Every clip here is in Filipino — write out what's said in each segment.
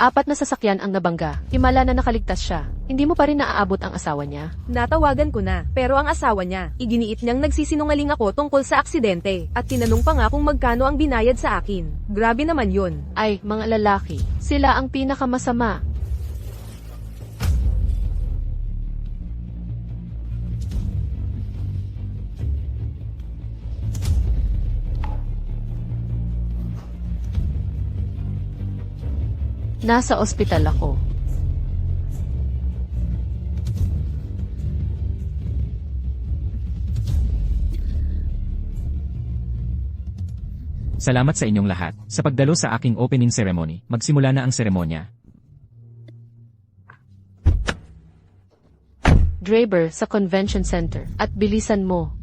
4 na sasakyan ang nabangga. Himala na nakaligtas siya. Hindi mo pa rin naaabot ang asawa niya? Natawagan ko na, pero ang asawa niya, iginiit niyang nagsisinungaling ako tungkol sa aksidente, at tinanong pa nga kung magkano ang binayad sa akin. Grabe naman yun. Ay, mga lalaki. Sila ang pinakamasama. Nasa ospital ako. Salamat sa inyong lahat sa pagdalo sa aking opening ceremony. Magsimula na ang seremonya. Draper sa convention center. At bilisan mo.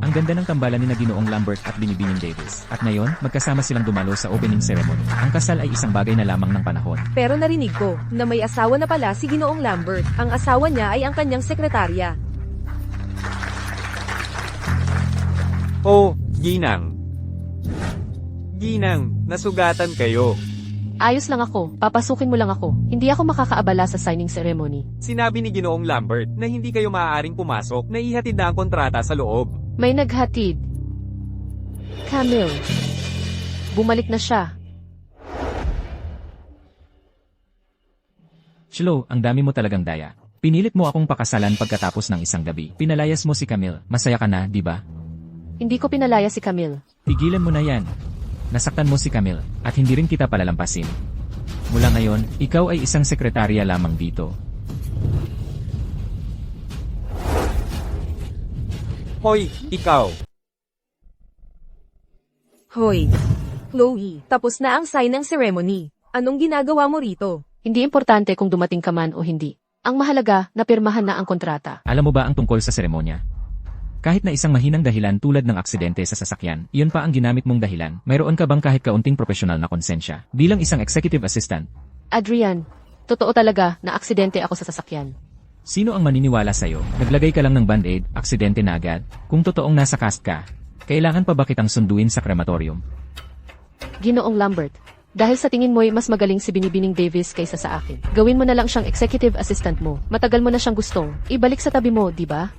Ang ganda ng tambalan ni na Ginoong Lambert at Binibining Davis. At ngayon, magkasama silang dumalo sa opening ceremony. Ang kasal ay isang bagay na lamang ng panahon. Pero narinig ko, na may asawa na pala si Ginoong Lambert. Ang asawa niya ay ang kanyang sekretarya. Oh, Ginang. Ginang, nasugatan kayo. Ayos lang ako. Papasukin mo lang ako. Hindi ako makakaabala sa signing ceremony. Sinabi ni Ginoong Lambert na hindi kayo maaaring pumasok na ihatid na ang kontrata sa loob. May naghatid. Camille. Bumalik na siya. Chlo, ang dami mo talagang daya. Pinilit mo akong pakasalan pagkatapos ng isang gabi. Pinalayas mo si Camille. Masaya ka na, di ba? Hindi ko pinalaya si Camille. Tigilan mo na yan. Nasaktan mo si Camille, at hindi rin kita palalampasin. Mula ngayon, ikaw ay isang sekretarya lamang dito. Hoy, ikaw. Hoy, Chloe, tapos na ang sign ng ceremony. Anong ginagawa mo rito? Hindi importante kung dumating ka man o hindi. Ang mahalaga, napirmahan na ang kontrata. Alam mo ba ang tungkol sa seremonya? Kahit na isang mahinang dahilan tulad ng aksidente sa sasakyan, iyon pa ang ginamit mong dahilan. Mayroon ka bang kahit kaunting profesional na konsensya bilang isang executive assistant? Adrian, totoo talaga na aksidente ako sa sasakyan. Sino ang maniniwala sa'yo? Naglagay ka lang ng band-aid, aksidente na agad. Kung totoong nasa cast ka, kailangan pa ba kitang sunduin sa krematorium? Ginoong Lambert, dahil sa tingin mo'y mas magaling si Binibining Davis kaysa sa akin. Gawin mo na lang siyang executive assistant mo. Matagal mo na siyang gustong ibalik sa tabi mo, di ba?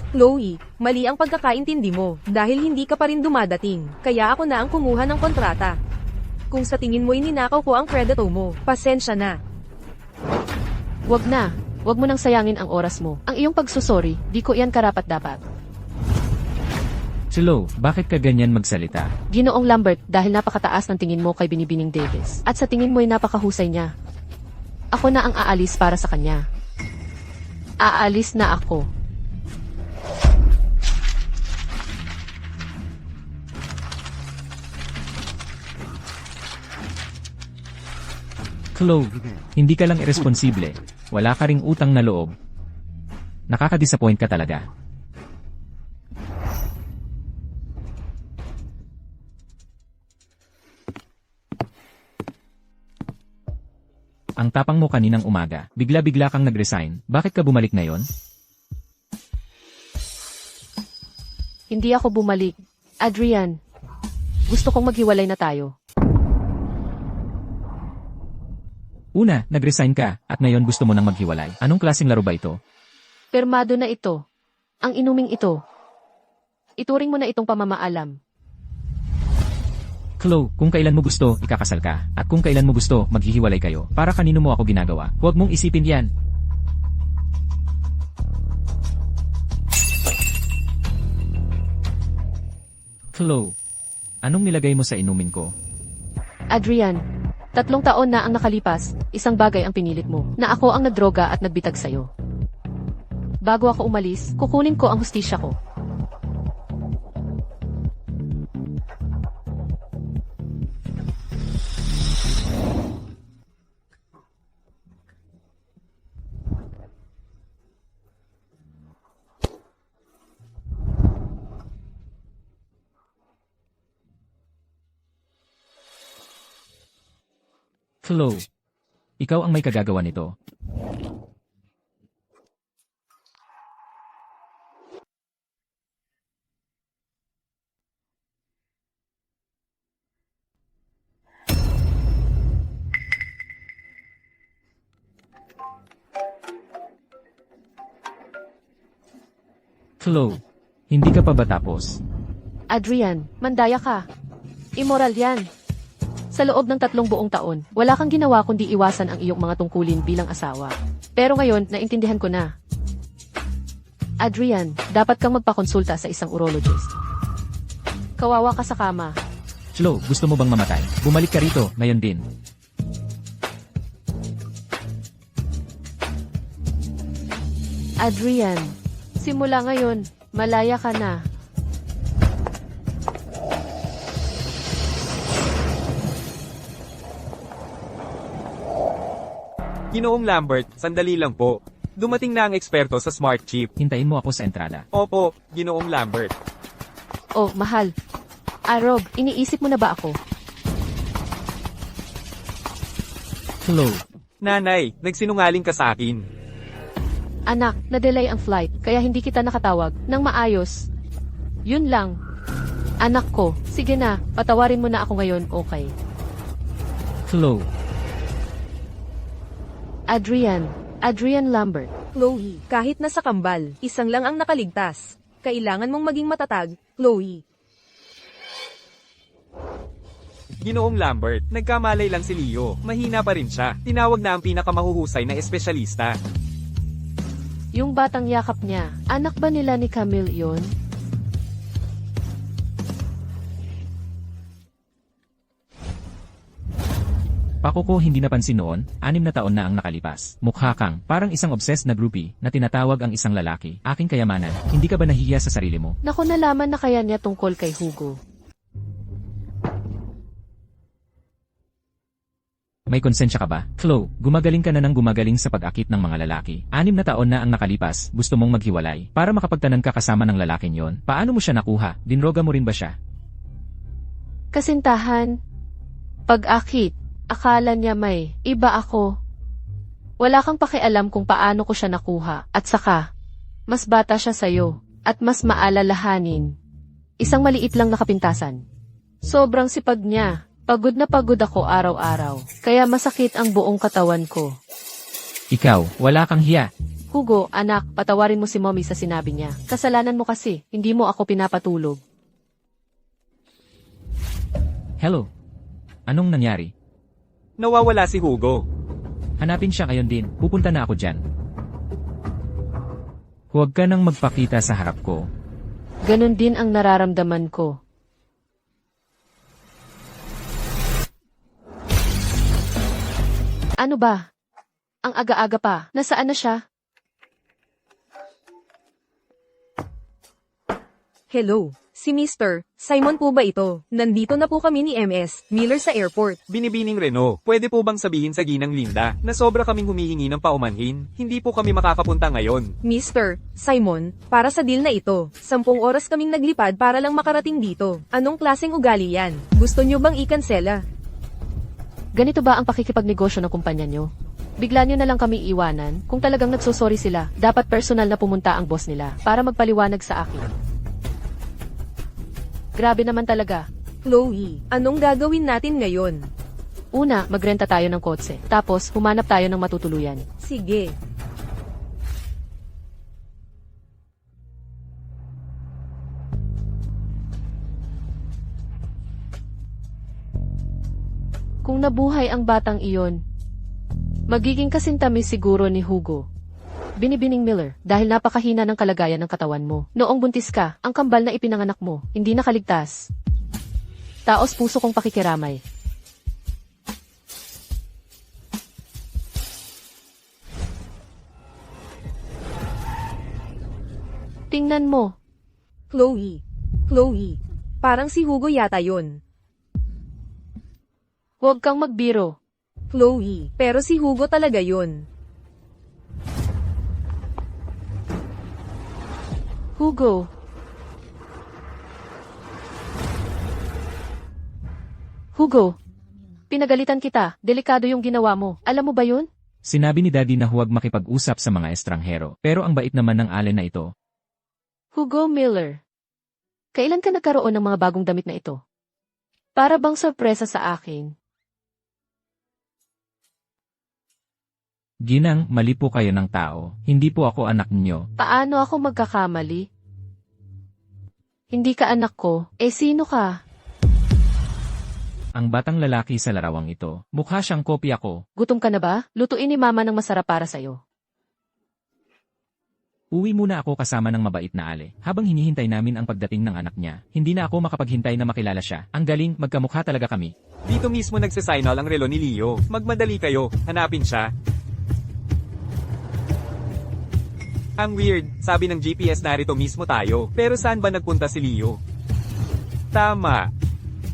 Chloe, mali ang pagkakaintindi mo, dahil hindi ka pa rin dumadating, kaya ako na ang kumuha ng kontrata. Kung sa tingin mo'y ninakaw ko ang kredito mo, pasensya na. Wag na. Wag mo nang sayangin ang oras mo. Ang iyong pagsusori, di ko iyan karapat-dapat. Chlo, bakit ka ganyan magsalita? Ginoong Lambert, dahil napakataas ng tingin mo kay Binibining Davis. At sa tingin mo'y napakahusay niya. Ako na ang aalis para sa kanya. Aalis na ako. Chlo, hindi ka lang irresponsible. Wala ka ring utang na loob. Nakaka-disappoint ka talaga. Ang tapang mo kaninang umaga, bigla-bigla kang nag-resign. Bakit ka bumalik ngayon? Hindi ako bumalik. Adrian, gusto kong maghiwalay na tayo. Una, nag-resign ka, at ngayon gusto mo nang maghiwalay. Anong klaseng laro ba ito? Permado na ito. Ang inuming ito. Ituring mo na itong pamamaalam. Chlo, kung kailan mo gusto, ikakasal ka. At kung kailan mo gusto, maghihiwalay kayo. Para kanino mo ako ginagawa? Huwag mong isipin yan. Chlo, anong nilagay mo sa inumin ko? Adrian, 3 taon na ang nakalipas, isang bagay ang pinilit mo, na ako ang nagdroga at nagbitag sa'yo. Bago ako umalis, kukunin ko ang hustisya ko. Chlo, ikaw ang may kagagawa nito. Chloe, hindi ka pa ba tapos? Adrian, mandaya ka. Immoral yan. Sa loob ng 3 buong taon, wala kang ginawa kundi iwasan ang iyong mga tungkulin bilang asawa. Pero ngayon, naintindihan ko na. Adrian, dapat kang magpakonsulta sa isang urologist. Kawawa ka sa kama. Chloe, gusto mo bang mamatay? Bumalik ka rito, ngayon din. Adrian, simula ngayon, malaya ka na. Ginoong Lambert, sandali lang po. Dumating na ang eksperto sa smart chip. Hintayin mo ako sa entrada. Opo, Ginoong Lambert. Oh, mahal. Rob, iniisip mo na ba ako? Chloe, Nanay, nagsinungaling ka sa akin. Anak, na-delay ang flight, kaya hindi kita nakatawag ng maayos. Yun lang. Anak ko, sige na, patawarin mo na ako ngayon, okay? Chloe, Adrian Lambert. Chloe, kahit nasa kambal, isang lang ang nakaligtas. Kailangan mong maging matatag, Chloe. Ginoong Lambert, nagkamalay lang si Leo. Mahina pa rin siya. Tinawag na ang pinakamahuhusay na espesyalista. Yung batang yakap niya, anak ba nila ni Camille yon? Pako ko hindi napansin noon, 6 na taon na ang nakalipas. Mukha kang, parang isang obsessed na groupie, na tinatawag ang isang lalaki. Aking kayamanan, hindi ka ba nahihiya sa sarili mo? Naku, nalaman na kaya niya tungkol kay Hugo. May konsensya ka ba? Chloe, gumagaling ka na ng gumagaling sa pag-akit ng mga lalaki. 6 na taon na ang nakalipas, gusto mong maghiwalay. Para makapagtanan ka kasama ng lalaking yon. Paano mo siya nakuha? Dinroga mo rin ba siya? Kasintahan, pag-akit, akala niya may iba ako. Wala kang pakialam kung paano ko siya nakuha. At saka, mas bata siya sa'yo, at mas maalalahanin. Isang maliit lang na kapintasan. Sobrang sipag niya. Pagod na pagod ako araw-araw, kaya masakit ang buong katawan ko. Ikaw, wala kang hiya. Hugo, anak, patawarin mo si mommy sa sinabi niya. Kasalanan mo kasi, hindi mo ako pinapatulog. Hello? Anong nangyari? Nawawala si Hugo. Hanapin siya ngayon din, pupunta na ako dyan. Huwag ka nang magpakita sa harap ko. Ganon din ang nararamdaman ko. Ano ba? Ang aga-aga pa. Nasaan na siya? Hello, si Mr. Simon po ba ito? Nandito na po kami ni MS Miller sa airport. Binibining Reno, pwede po bang sabihin sa Ginang Linda na sobra kaming humihingi ng paumanhin? Hindi po kami makakapunta ngayon. Mr. Simon, para sa deal na ito, 10 oras kaming naglipad para lang makarating dito. Anong klaseng ugali yan? Gusto nyo bang ikansela? Ganito ba ang pakikipagnegosyo ng kumpanya nyo? Bigla nyo na lang kami iwanan. Kung talagang nagsusorry sila, dapat personal na pumunta ang boss nila para magpaliwanag sa akin. Grabe naman talaga. Chloe, anong gagawin natin ngayon? Una, magrenta tayo ng kotse. Tapos, humanap tayo ng matutuluyan. Sige. Kung nabuhay ang batang iyon, magiging kasintamis siguro ni Hugo. Binibining Miller, dahil napakahina ng kalagayan ng katawan mo. Noong buntis ka, ang kambal na ipinanganak mo, hindi nakaligtas. Taos puso kong pakikiramay. Tingnan mo. Chloe, parang si Hugo yata yon. Huwag kang magbiro. Chloe, pero si Hugo talaga yon. Hugo. Hugo. Pinagalitan kita. Delikado yung ginawa mo. Alam mo ba yun? Sinabi ni Daddy na huwag makipag-usap sa mga estranghero, pero ang bait naman ng Allen na ito. Hugo Miller. Kailan ka nagkaroon ng mga bagong damit na ito? Para bang sorpresa sa akin? Ginang, mali po kayo ng tao. Hindi po ako anak niyo. Paano ako magkakamali? Hindi ka anak ko. Sino ka? Ang batang lalaki sa larawang ito, mukha siyang kopya ko. Gutom ka na ba? Lutuin ni mama ng masarap para sa'yo. Uwi muna ako kasama ng mabait na Ale. Habang hinihintay namin ang pagdating ng anak niya, hindi na ako makapaghintay na makilala siya. Ang galing, magkamukha talaga kami. Dito mismo nagsisignal ang relo ni Leo. Magmadali kayo, hanapin siya. Ang weird, sabi ng GPS narito mismo tayo. Pero saan ba nagpunta si Leo? Tama.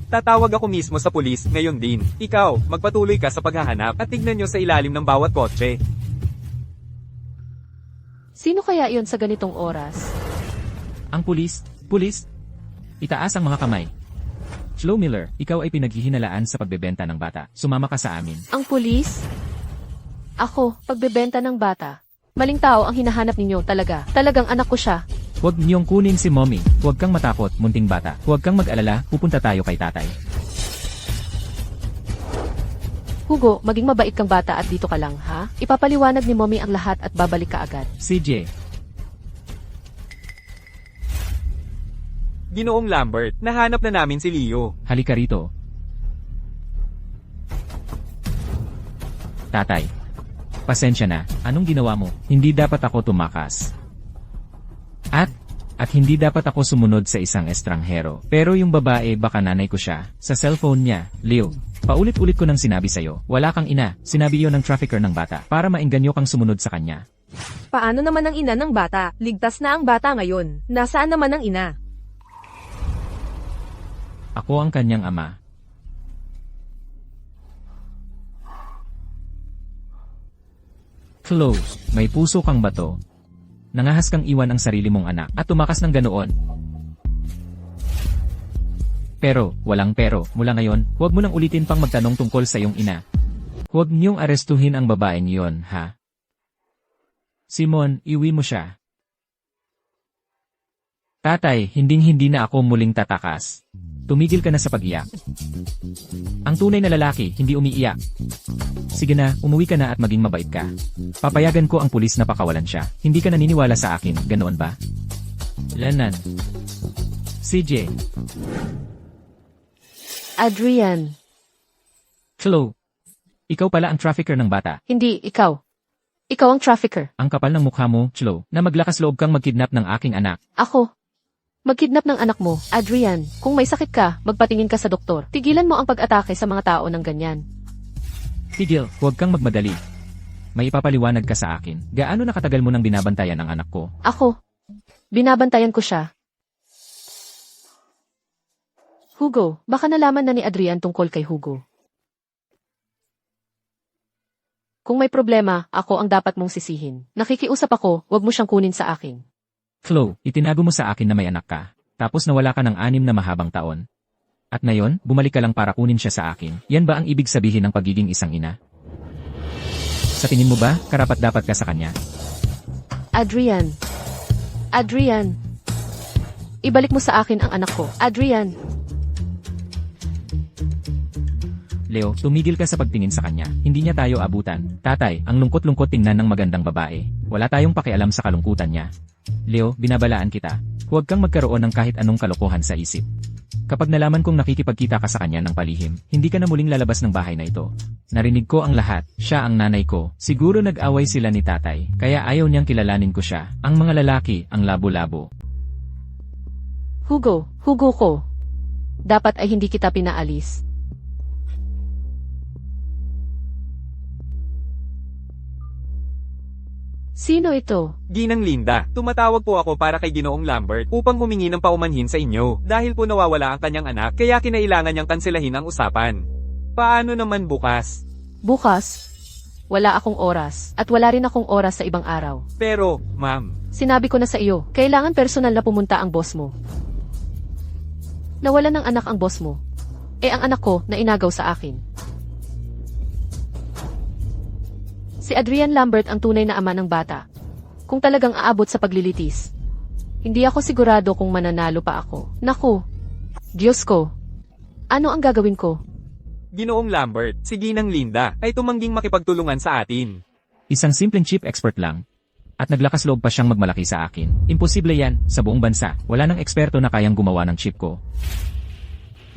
Tatawag ako mismo sa pulis, ngayon din. Ikaw, magpatuloy ka sa paghahanap at tignan nyo sa ilalim ng bawat kotse. Sino kaya iyon sa ganitong oras? Ang pulis, itaas ang mga kamay. Flo Miller, ikaw ay pinaghihinalaan sa pagbebenta ng bata. Sumama ka sa amin. Ang pulis? Ako, pagbebenta ng bata. Maling tao ang hinahanap ninyo talaga. Talagang anak ko siya. Huwag niyong kunin si mommy. Huwag kang matakot, munting bata. Huwag kang mag-alala, pupunta tayo kay tatay. Hugo, maging mabait kang bata at dito ka lang, ha? Ipapaliwanag ni mommy ang lahat at babalik ka agad. CJ, Ginoong Lambert, nahanap na namin si Leo. halika rito. Tatay, pasensya na. Anong ginawa mo? Hindi dapat ako tumakas. At hindi dapat ako sumunod sa isang estranghero. Pero yung babae baka nanay ko siya. Sa cellphone niya, Leo. Paulit-ulit ko nang sinabi sa'yo, wala kang ina. Sinabi iyon ng trafficker ng bata para maengganyo kang sumunod sa kanya. Paano naman ang ina ng bata? Ligtas na ang bata ngayon. Nasaan naman ang ina? Ako ang kanyang ama. Chloe, may puso kang bato. Nangahas kang iwan ang sarili mong anak at tumakas ng ganoon. Pero, walang pero, mula ngayon, huwag mo nang ulitin pang magtanong tungkol sa iyong ina. Huwag niyong arestuhin ang babaeng iyon, ha? Simon, iwi mo siya. Tatay, hinding-hindi na ako muling tatakas. Tumigil ka na sa pag-iyak. Ang tunay na lalaki, hindi umiiyak. Sige na, umuwi ka na at maging mabait ka. Papayagan ko ang pulis na pakawalan siya. Hindi ka naniniwala sa akin, ganoon ba? Lanan. CJ. Adrian. Chloe. Ikaw pala ang trafficker ng bata. Hindi, ikaw. Ikaw ang trafficker. Ang kapal ng mukha mo, Chloe, na maglakas loob kang magkidnap ng aking anak. Ako. Magkidnap ng anak mo, Adrian. Kung may sakit ka, magpatingin ka sa doktor. Tigilan mo ang pag-atake sa mga tao ng ganyan. Tigil, huwag kang magmadali. May ipapaliwanag ka sa akin. Gaano nakatagal mo nang binabantayan ang anak ko? Ako. Binabantayan ko siya. Hugo, baka nalaman na ni Adrian tungkol kay Hugo. Kung may problema, ako ang dapat mong sisihin. Nakikiusap ako, wag mo siyang kunin sa akin. Chloe, itinago mo sa akin na may anak ka. Tapos nawala ka ng 6 na mahabang taon. At ngayon, bumalik ka lang para kunin siya sa akin. Yan ba ang ibig sabihin ng pagiging isang ina? Sa tingin mo ba, karapat-dapat ka sa kanya? Adrian. Adrian. Ibalik mo sa akin ang anak ko. Adrian. Leo, tumigil ka sa pagtingin sa kanya. Hindi niya tayo abutan. Tatay, ang lungkot-lungkot tingnan ng magandang babae. Wala tayong pakialam sa kalungkutan niya. Leo, binabalaan kita. Huwag kang magkaroon ng kahit anong kalokohan sa isip. Kapag nalaman kong nakikipagkita ka sa kanya ng palihim, hindi ka na muling lalabas ng bahay na ito. Narinig ko ang lahat. Siya ang nanay ko. Siguro nag-away sila ni tatay, kaya ayaw niyang kilalanin ko siya. Ang mga lalaki, ang labo-labo. Hugo ko. Dapat ay hindi kita pinaalis. Sino ito? Ginang Linda, tumatawag po ako para kay Ginoong Lambert upang humingi ng paumanhin sa inyo dahil po nawawala ang kanyang anak kaya kinailangan niyang kanselahin ang usapan. Paano naman bukas? Bukas? Wala akong oras at wala rin akong oras sa ibang araw. Pero, ma'am, Sinabi ko na sa iyo, kailangan personal na pumunta ang boss mo. Nawalan ng anak ang boss mo. Ang anak ko na inagaw sa akin. Si Adrian Lambert ang tunay na ama ng bata. Kung talagang aabot sa paglilitis. Hindi ako sigurado kung mananalo pa ako. Naku! Diyos ko! Ano ang gagawin ko? Ginoong Lambert, si Ginang Linda ay tumangging makipagtulungan sa atin. Isang simpleng chief expert lang. at naglakas loob pa siyang magmalaki sa akin. Imposible yan, sa buong bansa, wala nang eksperto na kayang gumawa ng chip ko.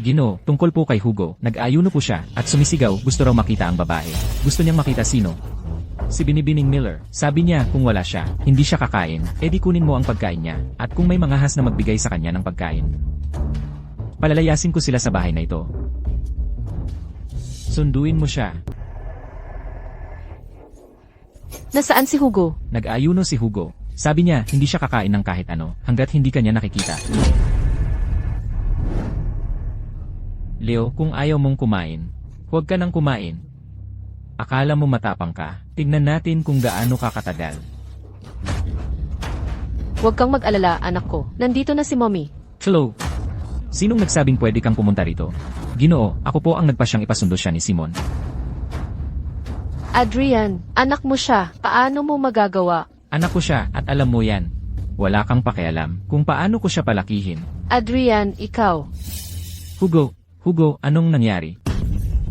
Ginoo, tungkol po kay Hugo, nag-ayuno po siya, at sumisigaw, gusto raw makita ang babae. Gusto niyang makita sino? Si Binibining Miller. Sabi niya, kung wala siya, hindi siya kakain, edi kunin mo ang pagkain niya, at kung may mangahas na magbigay sa kanya ng pagkain. Palalayasin ko sila sa bahay na ito. Sunduin mo siya. Nasaan si Hugo? Nag-ayuno si Hugo. Sabi niya, hindi siya kakain ng kahit ano, hanggat hindi kanya nakikita. Leo, kung ayaw mong kumain, huwag ka nang kumain. Akala mo matapang ka. Tignan natin kung gaano ka katagal. Huwag kang mag-alala, anak ko. Nandito na si Mommy. Hello. Sinong nagsabing pwede kang pumunta rito? Ginoo, ako po ang nagpasyang ipasundo siya ni Simon. Adrian, anak mo siya. Paano mo magagawa? Anak ko siya at alam mo yan. Wala kang pakialam kung paano ko siya palakihin. Adrian, ikaw. Hugo, anong nangyari?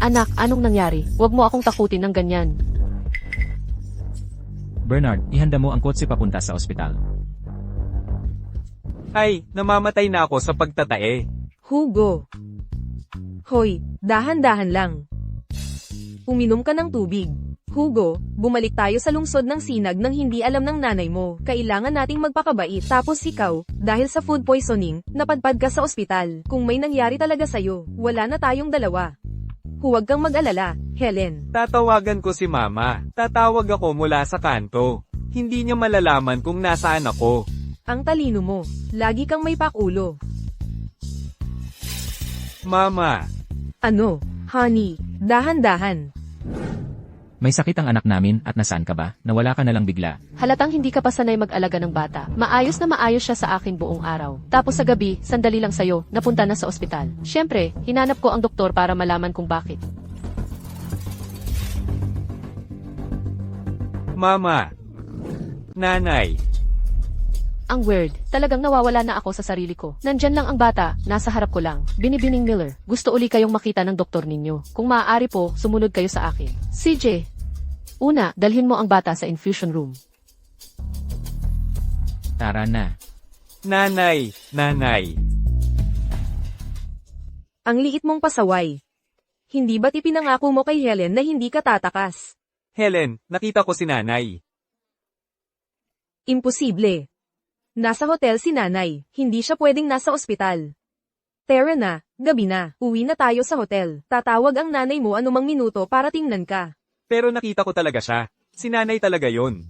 Anak, anong nangyari? Huwag mo akong takutin ng ganyan. Bernard, ihanda mo ang kotse papunta sa ospital. Ay, namamatay na ako sa pagtatae. Hugo. Hoy, dahan-dahan lang. Uminom ka ng tubig. Hugo, bumalik tayo sa lungsod ng Sinag nang hindi alam ng nanay mo. Kailangan nating magpakabait. Tapos ikaw, dahil sa food poisoning, napadpad ka sa ospital. Kung may nangyari talaga sa'yo, wala na tayong dalawa. Huwag kang mag-alala, Helen. Tatawagan ko si Mama. Tatawag ako mula sa kanto. Hindi niya malalaman kung nasaan ako. Ang talino mo. Lagi kang may pakulo. Mama. Ano? Honey, dahan-dahan. May sakit ang anak namin at nasaan ka ba? Nawala ka na lang bigla. Halatang hindi ka pa sanay mag-alaga ng bata. Maayos na maayos siya sa akin buong araw. Tapos sa gabi, sandali lang sa'yo, napunta na sa ospital. Siyempre, hinanap ko ang doktor para malaman kung bakit. Mama. Nanay. Ang weird, talagang nawawala na ako sa sarili ko. Nandyan lang ang bata, nasa harap ko lang. Binibining Miller, gusto uli kayong makita ng doktor ninyo. Kung maaari po, sumunod kayo sa akin. CJ, una, dalhin mo ang bata sa infusion room. Tara na. Nanay. Ang liit mong pasaway. Hindi ba't ipinangako mo kay Helen na hindi ka tatakas? Helen, nakita ko si nanay. Imposible. Nasa hotel si nanay, hindi siya pwedeng nasa ospital. Tara na, gabi na, uwi na tayo sa hotel. Tatawag ang nanay mo anumang minuto para tingnan ka. Pero nakita ko talaga siya. Si nanay talaga yon.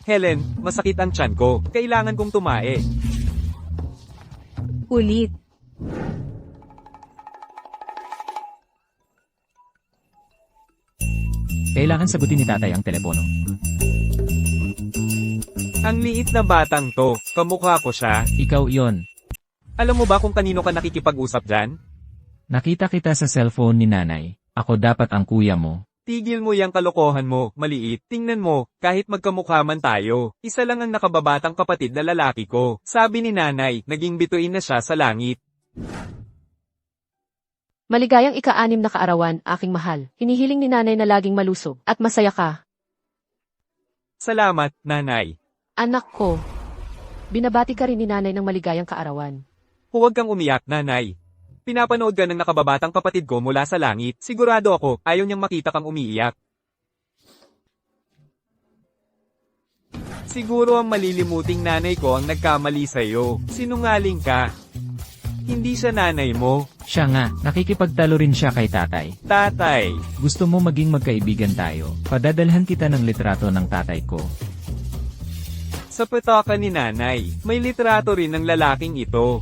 Helen, masakit ang tiyan ko. Kailangan kong tumae. Ulit. Kailangan sagutin ni tatay ang telepono. Ang liit na batang to, kamukha ko siya. Ikaw yon. Alam mo ba kung kanino ka nakikipag-usap dyan? Nakita kita sa cellphone ni nanay. Ako dapat ang kuya mo. Tigil mo yung kalokohan mo, maliit. Tingnan mo, kahit magkamukha man tayo, isa lang ang nakababatang kapatid na lalaki ko. Sabi ni nanay, naging bituin na siya sa langit. Maligayang ika-6 na kaarawan, aking mahal. Hinihiling ni nanay na laging malusog at masaya ka. Salamat, nanay. Anak ko, binabati ka rin ni nanay ng maligayang kaarawan. Huwag kang umiyak, nanay. Pinapanood ka ng nakababatang kapatid ko mula sa langit. Sigurado ako, ayaw niyang makita kang umiiyak. Siguro ang malilimuting nanay ko ang nagkamali sa'yo. Sinungaling ka. Hindi siya nanay mo. Siya nga, nakikipagtalo rin siya kay tatay. Tatay. Gusto mo maging magkaibigan tayo. Padadalhan kita ng litrato ng tatay ko. Sa petaka ni nanay, may litrato rin ng lalaking ito.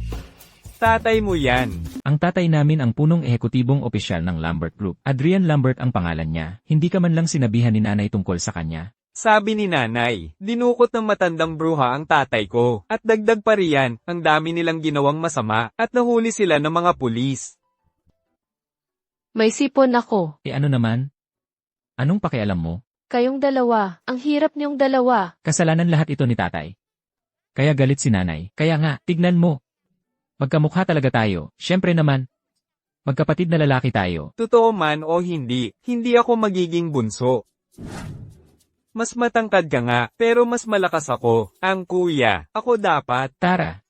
Tatay mo yan. Ang tatay namin ang punong ehekutibong opisyal ng Lambert Group. Adrian Lambert ang pangalan niya. Hindi ka man lang sinabihan ni nanay tungkol sa kanya. Sabi ni nanay, dinukot ng matandang bruha ang tatay ko. At dagdag pa riyan, ang dami nilang ginawang masama at nahuli sila ng mga pulis. May sipon ako. Ano naman? Anong pakialam mo? Kayong dalawa, ang hirap niyong dalawa. Kasalanan lahat ito ni tatay. Kaya galit si nanay. Kaya nga, tignan mo. Magkamukha talaga tayo. Siyempre naman. Magkapatid na lalaki tayo. Totoo man o hindi, hindi ako magiging bunso. Mas matangkad ka nga, pero mas malakas ako. Ang kuya, ako dapat. Tara.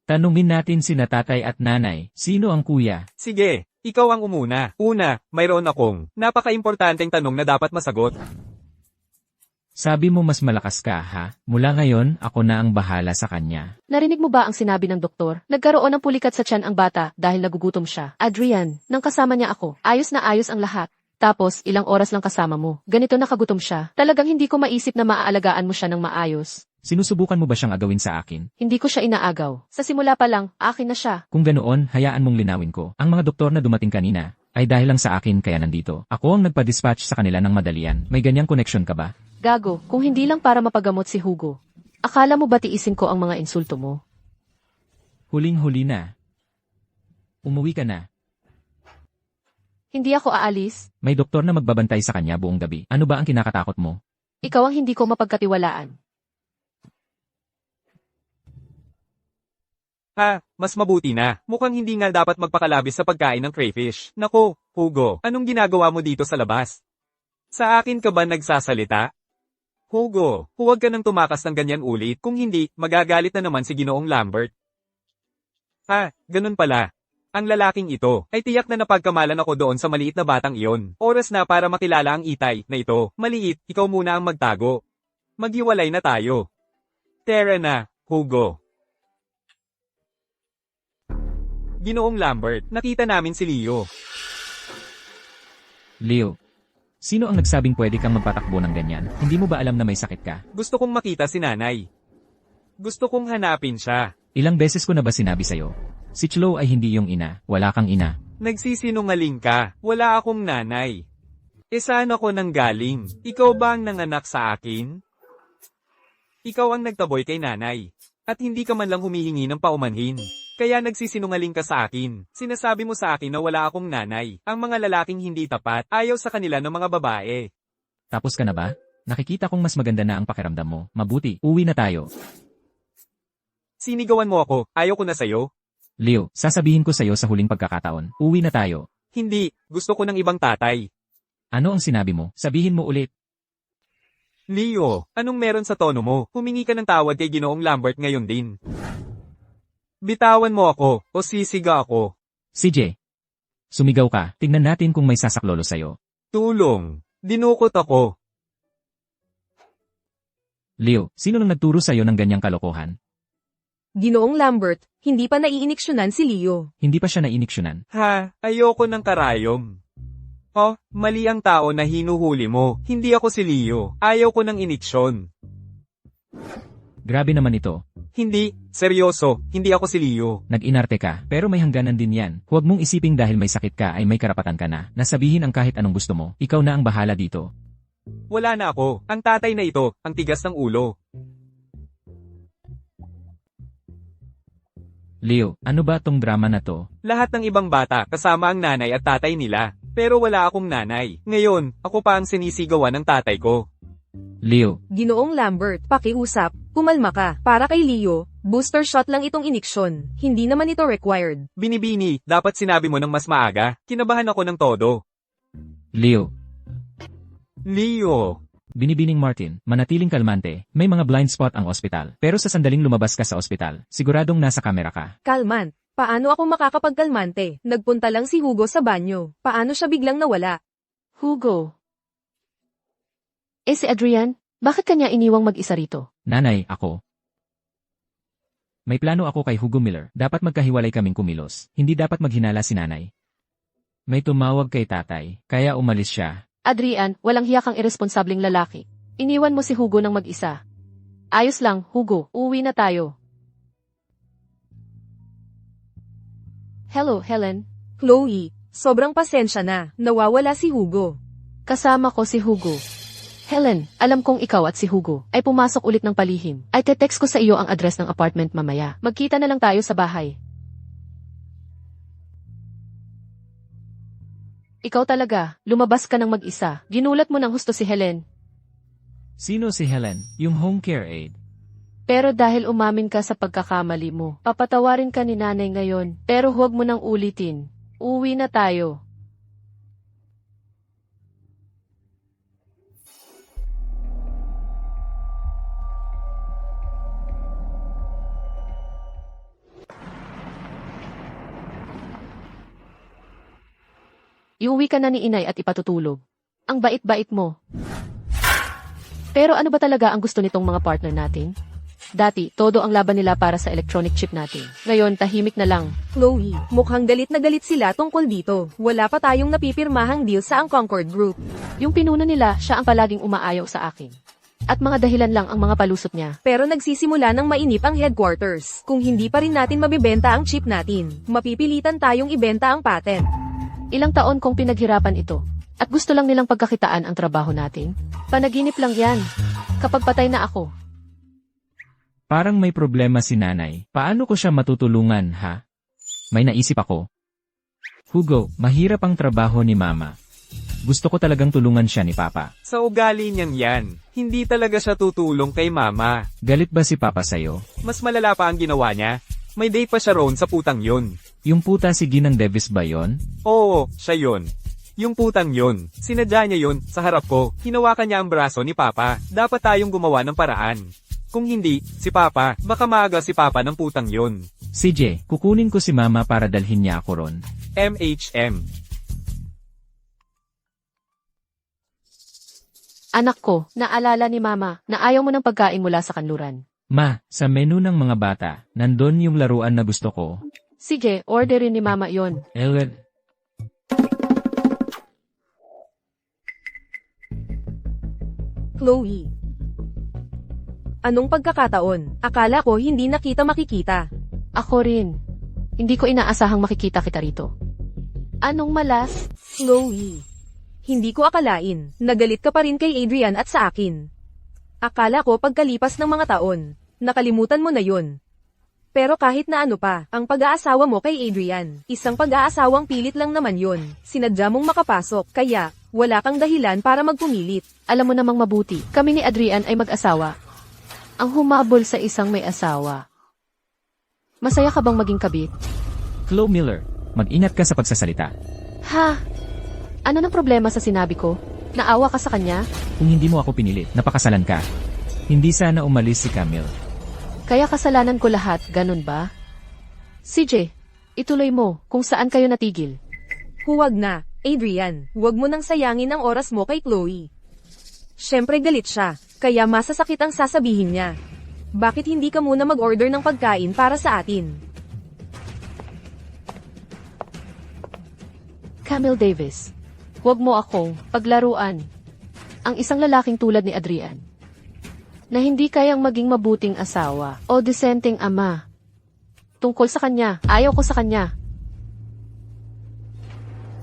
Tanungin natin sina tatay at nanay, sino ang kuya? Sige, ikaw ang umuna. Una, mayroon akong napaka-importanteng tanong na dapat masagot. Sabi mo mas malakas ka, ha? Mula ngayon, ako na ang bahala sa kanya. Narinig mo ba ang sinabi ng doktor? Nagkaroon ng pulikat sa tiyan ang bata dahil nagugutom siya. Adrian, nang kasama niya ako, ayos na ayos ang lahat. Tapos, ilang oras lang kasama mo. Ganito nakagutom siya. Talagang hindi ko maisip na maaalagaan mo siya ng maayos. Sinusubukan mo ba siyang agawin sa akin? Hindi ko siya inaagaw. Sa simula pa lang, akin na siya. Kung ganoon, hayaan mong linawin ko. Ang mga doktor na dumating kanina, ay dahil lang sa akin kaya nandito. Ako ang nagpa-dispatch sa kanila ng madalian. May ganyang connection ka ba? Gago, kung hindi lang para mapagamot si Hugo. Akala mo ba tiisin ko ang mga insulto mo? Huling-huli na. Umuwi ka na. Hindi ako aalis. May doktor na magbabantay sa kanya buong gabi. Ano ba ang kinakatakot mo? Ikaw ang hindi ko mapagkatiwalaan. Ha, mas mabuti na. Mukhang hindi nga dapat magpakalabis sa pagkain ng crayfish. Nako, Hugo, anong ginagawa mo dito sa labas? Sa akin ka ba nagsasalita? Hugo, huwag ka nang tumakas ng ganyan ulit. Kung hindi, magagalit na naman si Ginoong Lambert. Ha, ganun pala. Ang lalaking ito ay tiyak na napagkamalan ako doon sa maliit na batang iyon. Oras na para makilala ang itay na ito. Maliit, ikaw muna ang magtago. Maghiwalay na tayo. Tara na, Hugo. Ginoong Lambert, nakita namin si Leo. Leo. Sino ang nagsabing pwede kang magpatakbo ng ganyan? Hindi mo ba alam na may sakit ka? Gusto kong makita si nanay. Gusto kong hanapin siya. Ilang beses ko na ba sinabi sa'yo? Si Chloe ay hindi yung ina. Wala kang ina. Nagsisinungaling ka. Wala akong nanay. E saan ako nanggaling? Ikaw ba ang nanganak sa akin? Ikaw ang nagtaboy kay nanay. At hindi ka man lang humihingi ng paumanhin. Kaya nagsisinungaling ka sa akin. Sinasabi mo sa akin na wala akong nanay. Ang mga lalaking hindi tapat, ayaw sa kanila ng mga babae. Tapos ka na ba? Nakikita kong mas maganda na ang pakiramdam mo. Mabuti, uwi na tayo. Sinigawan mo ako, ayaw ko na sayo. Leo, sasabihin ko sa'yo sa huling pagkakataon. Uwi na tayo. Hindi, gusto ko ng ibang tatay. Ano ang sinabi mo? Sabihin mo ulit. Leo, anong meron sa tono mo? Humingi ka ng tawad kay Ginoong Lambert ngayon din. Bitawan mo ako, o sisiga ako. CJ. Sumigaw ka. Tingnan natin kung may sasaklolo sa'yo. Tulong. Dinukot ako. Leo, sino nang nagturo sa'yo ng ganyang kalokohan? Ginoong Lambert, hindi pa naiiniksyonan si Leo. Hindi pa siya nainiksyonan. Ha, ayoko ng karayom. Oh, mali ang tao na hinuhuli mo. Hindi ako si Leo. Ayaw ko ng iniksyon. Grabe naman ito. Hindi, seryoso, hindi ako si Leo. Nag-inarte ka, pero may hangganan din yan. Huwag mong isiping dahil may sakit ka ay may karapatan ka na. Nasabihin ang kahit anong gusto mo. Ikaw na ang bahala dito. Wala na ako. Ang tatay na ito, ang tigas ng ulo. Leo, ano ba tong drama na to? Lahat ng ibang bata, kasama ang nanay at tatay nila. Pero wala akong nanay. Ngayon, ako pa ang sinisigawan ng tatay ko. Leo, Ginoong Lambert, pakiusap, kumalma ka. Para kay Leo, booster shot lang itong iniksyon. Hindi naman ito required. Binibini, dapat sinabi mo ng mas maaga. Kinabahan ako ng todo. Leo, Leo. Binibining Martin, manatiling kalmante, may mga blind spot ang ospital. Pero sa sandaling lumabas ka sa ospital, siguradong nasa kamera ka. Kalmant, paano ako makakapagkalmante? Nagpunta lang si Hugo sa banyo. Paano siya biglang nawala? Hugo. Si Adrian, bakit kanya iniwang mag-isa rito? Nanay, ako. May plano ako kay Hugo Miller. Dapat magkahiwalay kaming kumilos. Hindi dapat maghinala si nanay. May tumawag kay tatay, kaya umalis siya. Adrian, walang hiya kang irresponsableng lalaki. Iniwan mo si Hugo ng mag-isa. Ayos lang, Hugo, uwi na tayo. Hello, Helen. Chloe, sobrang pasensya na. Nawawala si Hugo. Kasama ko si Hugo. Helen, alam kong ikaw at si Hugo ay pumasok ulit ng palihim. Ay te-text ko sa iyo ang address ng apartment mamaya. Magkita na lang tayo sa bahay. Ikaw talaga, lumabas ka ng mag-isa. Ginulat mo ng husto si Helen. Sino si Helen? Yung home care aide. Pero dahil umamin ka sa pagkakamali mo, papatawarin ka ni nanay ngayon. Pero huwag mo nang ulitin. Uwi na tayo. Iuwi ka na ni inay at ipatutulog. Ang bait-bait mo. Pero ano ba talaga ang gusto nitong mga partner natin? Dati, todo ang laban nila para sa electronic chip natin. Ngayon, tahimik na lang. Chloe, mukhang galit na galit sila tungkol dito. Wala pa tayong napipirmahang deal sa ang Concord Group. Yung pinuno nila, siya ang palaging umaayaw sa akin. At mga dahilan lang ang mga palusot niya. Pero nagsisimula ng mainip ang headquarters. Kung hindi pa rin natin mabibenta ang chip natin, mapipilitan tayong ibenta ang patent. Ilang taon kong pinaghirapan ito. At gusto lang nilang pagkakitaan ang trabaho natin. Panaginip lang yan. Kapag patay na ako. Parang may problema si nanay. Paano ko siya matutulungan, ha? May naisip ako. Hugo, mahirap ang trabaho ni mama. Gusto ko talagang tulungan siya ni papa. Sa ugali niyang yan, hindi talaga siya tutulong kay mama. Galit ba si papa sa'yo? Mas malala pa ang ginawa niya. May date pa siya roon sa putang yun. Yung puta si Ginang Davis ba yon? Oo, siya yun. Yung putang yun. Sinadya niya yun sa harap ko. Hinawakan niya ang braso ni Papa. Dapat tayong gumawa ng paraan. Kung hindi, si Papa, baka maaga si Papa ng putang yun. CJ, kukunin ko si mama para dalhin niya ako ron. MHM. Anak ko, naalala ni mama na ayaw mo ng pagkain mula sa kanluran. Ma, sa menu ng mga bata, nandun yung laruan na gusto ko. Sige, orderin ni mama yon. Elwet, Chloe. Anong pagkakataon? Akala ko hindi na kita makikita. Ako rin. Hindi ko inaasahang makikita kita rito. Anong malas? Chloe. Hindi ko akalain. Nagalit ka pa rin kay Adrian at sa akin. Akala ko pagkalipas ng mga taon, nakalimutan mo na yon. Pero kahit na ano pa, ang pag-aasawa mo kay Adrian, isang pag-aasawang pilit lang naman yon. Sinadya mong makapasok, kaya, wala kang dahilan para magpumilit. Alam mo namang mabuti, kami ni Adrian ay mag-asawa. Ang humabol sa isang may asawa. Masaya ka bang maging kabit? Chloe Miller, mag-ingat ka sa pagsasalita. Ha? Ano nang problema sa sinabi ko? Naawa ka sa kanya? Kung hindi mo ako pinilit, napakasalan ka. Hindi sana umalis si Camille. Kaya kasalanan ko lahat, ganun ba? CJ, ituloy mo kung saan kayo natigil. Huwag na, Adrian, huwag mo nang sayangin ang oras mo kay Chloe. Siyempre galit siya, kaya masasakit ang sasabihin niya. Bakit hindi ka muna mag-order ng pagkain para sa atin? Camille Davis, huwag mo akong paglaruan. Ang isang lalaking tulad ni Adrian, na hindi kayang maging mabuting asawa o disenteng ama. Tungkol sa kanya, ayaw ko sa kanya.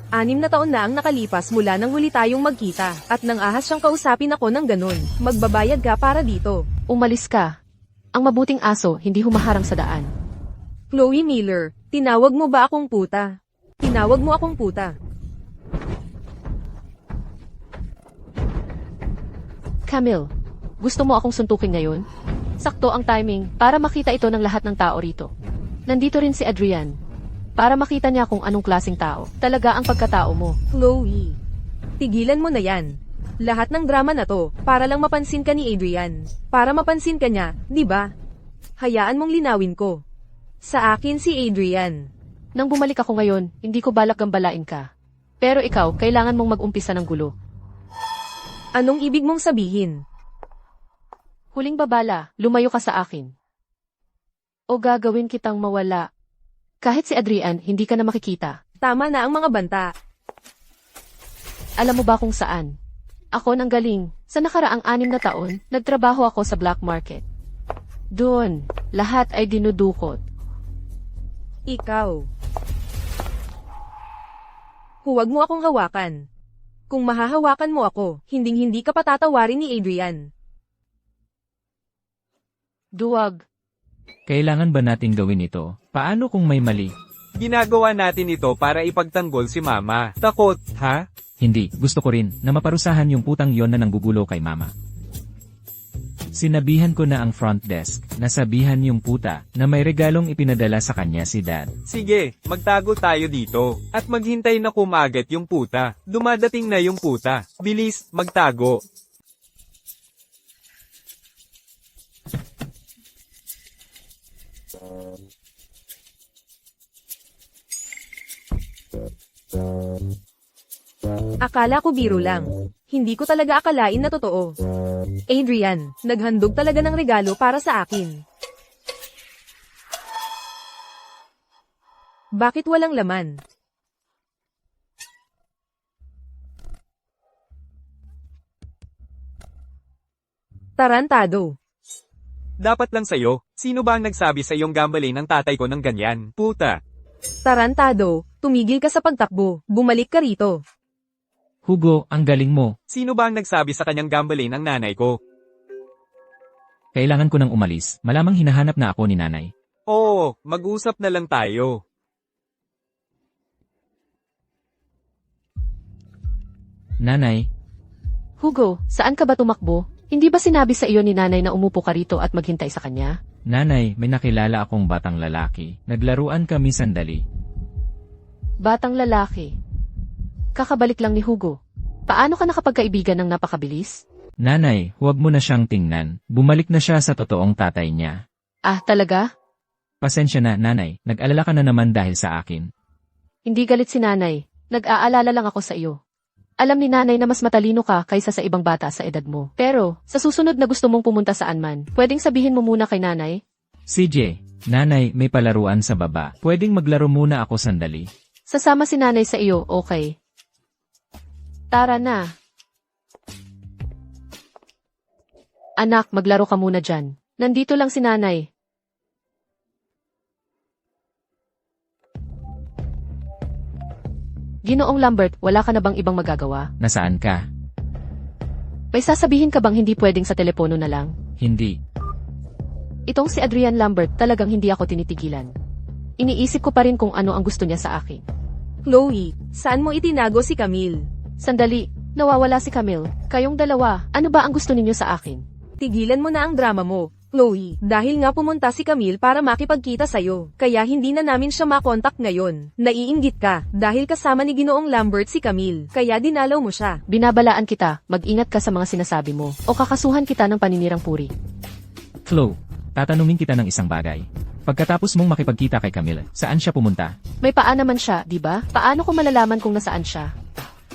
6 na taon na ang nakalipas mula nang huli tayong magkita, at nang ahas siyang kausapin ako ng ganun, magbabayad ka para dito. Umalis ka. Ang mabuting aso, hindi humaharang sa daan. Chloe Miller, tinawag mo ba akong puta? Tinawag mo akong puta. Camille, gusto mo akong suntukin ngayon? Sakto ang timing para makita ito ng lahat ng tao rito. Nandito rin si Adrian. Para makita niya kung anong klaseng tao. Talaga ang pagkatao mo. Chloe, tigilan mo na yan. Lahat ng drama na to, para lang mapansin ka ni Adrian. Para mapansin ka niya, di ba? Hayaan mong linawin ko. Sa akin si Adrian. Nang bumalik ako ngayon, hindi ko balak gambalain ka. Pero ikaw, kailangan mong mag-umpisa ng gulo. Anong ibig mong sabihin? Huling babala, lumayo ka sa akin. O gagawin kitang mawala. Kahit si Adrian, hindi ka na makikita. Tama na ang mga banta. Alam mo ba kung saan? Ako nang galing. Sa nakaraang 6 na taon, nagtrabaho ako sa black market. Doon, lahat ay dinudukot. Ikaw. Huwag mo akong hawakan. Kung mahahawakan mo ako, hinding-hindi ka patatawarin ni Adrian. Duwag. Kailangan ba nating gawin ito? Paano kung may mali? Ginagawa natin ito para ipagtanggol si Mama. Takot, ha? Hindi, gusto ko rin na maparusahan yung putang yon na nanggugulo kay mama. Sinabihan ko na ang front desk, nasabihan yung puta na may regalong ipinadala sa kanya si dad. Sige, magtago tayo dito. At maghintay na kumagat yung puta. Dumadating na yung puta. Bilis, magtago. Akala ko biro lang. Hindi ko talaga akalain na totoo. Adrian, naghandog talaga ng regalo para sa akin. Bakit walang laman? Tarantado. Dapat lang sa'yo. Sino ba ang nagsabi sa iyong gambale ng tatay ko ng ganyan? Puta. Tarantado, tumigil ka sa pagtakbo. Bumalik ka rito. Hugo, ang galing mo. Sino ba ang nagsabi sa kanyang gambale ng nanay ko? Kailangan ko nang umalis. Malamang hinahanap na ako ni nanay. Oo, mag-usap na lang tayo. Nanay, Hugo, saan ka ba tumakbo? Hindi ba sinabi sa iyo ni nanay na umupo ka rito at maghintay sa kanya? nanay, may nakilala akong batang lalaki. Naglaruan kami sandali. Batang lalaki. Kakabalik lang ni Hugo. Paano ka nakapagkaibigan ng napakabilis? Nanay, huwag mo na siyang tingnan. Bumalik na siya sa totoong tatay niya. Ah, talaga? Pasensya na, nanay. Nag-alala ka na naman dahil sa akin. Hindi galit si nanay. Nag-aalala lang ako sa iyo. Alam ni nanay na mas matalino ka kaysa sa ibang bata sa edad mo. Pero, sa susunod na gusto mong pumunta saan man, pwedeng sabihin mo muna kay nanay? CJ, nanay, may palaruan sa baba. Pwedeng maglaro muna ako sandali. Sasama si nanay sa iyo, okay? Tara na. Anak, maglaro ka muna dyan. Nandito lang si nanay. Ginoong Lambert, wala ka na bang ibang magagawa? Nasaan ka? May sasabihin ka bang hindi pwedeng sa telepono na lang? Hindi. Itong si Adrian Lambert talagang hindi ako tinitigilan. Iniisip ko pa rin kung ano ang gusto niya sa akin. Chloe, saan mo itinago si Camille? Sandali, nawawala si Camille. Kayong dalawa, ano ba ang gusto ninyo sa akin? Tigilan mo na ang drama mo, Chloe. Dahil nga pumunta si Camille para makipagkita sa'yo. Kaya hindi na namin siya makontak ngayon. Naiinggit ka, dahil kasama ni Ginoong Lambert si Camille. Kaya dinalaw mo siya. Binabalaan kita, mag-ingat ka sa mga sinasabi mo, o kakasuhan kita ng paninirang puri. Flo, tatanungin kita ng isang bagay. Pagkatapos mong makipagkita kay Camille, saan siya pumunta? May paa naman siya, di ba? Paano ko malalaman kung nasaan siya?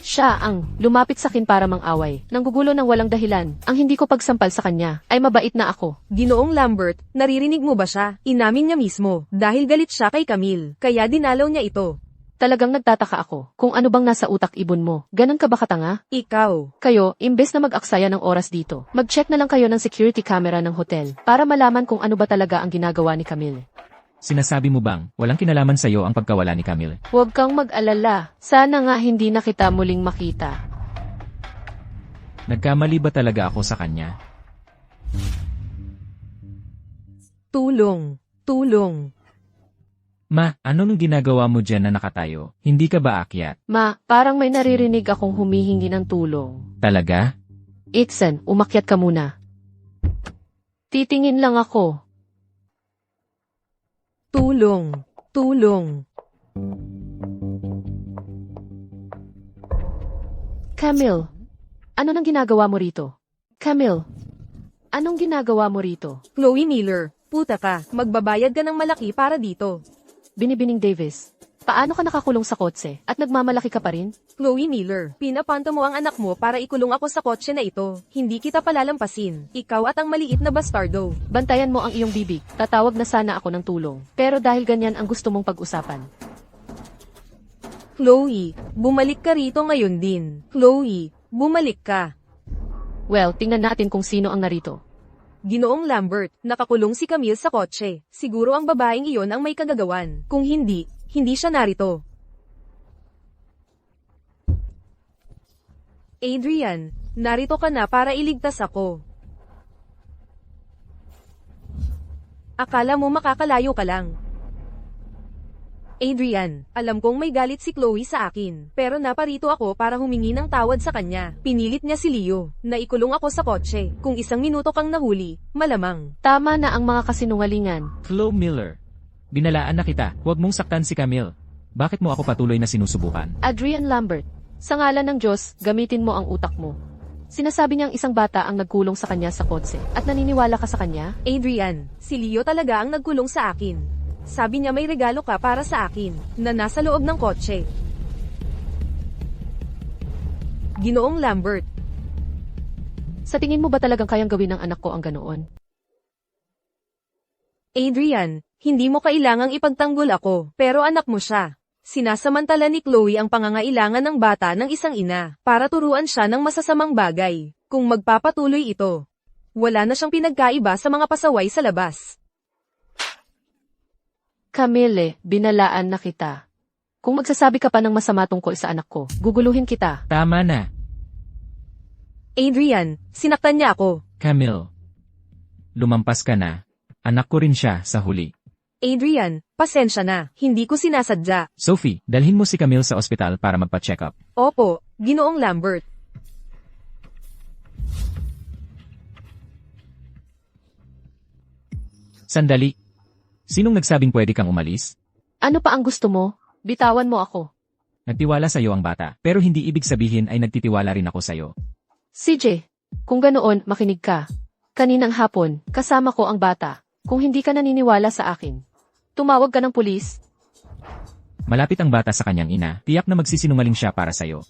Siya ang lumapit sa akin para mang-away. Nanggugulo ng walang dahilan. Ang hindi ko pagsampal sa kanya ay mabait na ako. Ginoong Lambert, naririnig mo ba siya? Inamin niya mismo, dahil galit siya kay Camille. Kaya dinalaw niya ito. Talagang nagtataka ako kung ano bang nasa utak ibon mo. Ganon ka ba katanga? Ikaw. Kayo, imbes na mag-aksaya ng oras dito, mag-check na lang kayo ng security camera ng hotel para malaman kung ano ba talaga ang ginagawa ni Camille. Sinasabi mo bang walang kinalaman sa'yo ang pagkawala ni Camille? Huwag kang mag-alala. Sana nga hindi na kita muling makita. Nagkamali ba talaga ako sa kanya? Tulong. Tulong. Ma, ano nung ginagawa mo dyan na nakatayo? Hindi ka ba akyat? Ma, parang may naririnig akong humihingi ng tulong. Talaga? Itzen, umakyat ka muna. Titingin lang ako. Tulong. Tulong. Camille, ano nang ginagawa mo rito? Camille, anong ginagawa mo rito? Chloe Miller, puta ka, magbabayad ka ng malaki para dito. Binibining Davis, paano ka nakakulong sa kotse at nagmamalaki ka pa rin? Chloe Miller, pinapanto mo ang anak mo para ikulong ako sa kotse na ito. Hindi kita palalampasin. Ikaw at ang maliit na bastardo. Bantayan mo ang iyong bibig, tatawag na sana ako ng tulong. Pero dahil ganyan ang gusto mong pag-usapan. Chloe, bumalik ka rito ngayon din. Chloe, bumalik ka. Well, tingnan natin kung sino ang narito. Ginoong Lambert, nakakulong si Camille sa kotse. Siguro ang babaeng iyon ang may kagagawan. Kung hindi, hindi siya narito. Adrian, narito ka na para iligtas ako. Akala mo makakalayo ka lang. Adrian, alam kong may galit si Chloe sa akin, pero naparito ako para humingi ng tawad sa kanya. Pinilit niya si Leo, naikulong ako sa kotse. Kung 1 minuto kang nahuli, malamang. Tama na ang mga kasinungalingan. Flo Miller, binalaan na kita. Huwag mong saktan si Camille. Bakit mo ako patuloy na sinusubukan? Adrian Lambert, sa ngalan ng Diyos, gamitin mo ang utak mo. Sinasabi niyang isang bata ang nagkulong sa kanya sa kotse, at naniniwala ka sa kanya? Adrian, si Leo talaga ang nagkulong sa akin. Sabi niya may regalo ka para sa akin, na nasa loob ng kotse. Ginoong Lambert. Sa tingin mo ba talagang kayang gawin ng anak ko ang ganoon? Adrian, hindi mo kailangang ipagtanggol ako, pero anak mo siya. Sinasamantala ni Chloe ang pangangailangan ng bata ng isang ina, para turuan siya ng masasamang bagay. Kung magpapatuloy ito, wala na siyang pinagkaiba sa mga pasaway sa labas. Camille, binalaan na kita. Kung magsasabi ka pa ng masama tungkol sa anak ko, guguluhin kita. Tama na, Adrian, sinaktan niya ako. Camille. Lumampas ka na. Anak ko rin siya sa huli. Adrian, pasensya na, hindi ko sinasadya. Sophie, dalhin mo si Camille sa ospital para magpa-check up. Opo, Ginoong Lambert. Sandali. Sinong nagsabing pwede kang umalis? Ano pa ang gusto mo? Bitawan mo ako. Nagtiwala sa'yo ang bata, pero hindi ibig sabihin ay nagtitiwala rin ako sa'yo. CJ, kung ganoon, makinig ka. Kaninang hapon, kasama ko ang bata. Kung hindi ka naniniwala sa akin, tumawag ka ng pulis. Malapit ang bata sa kanyang ina, tiyak na magsisinungaling siya para sa'yo.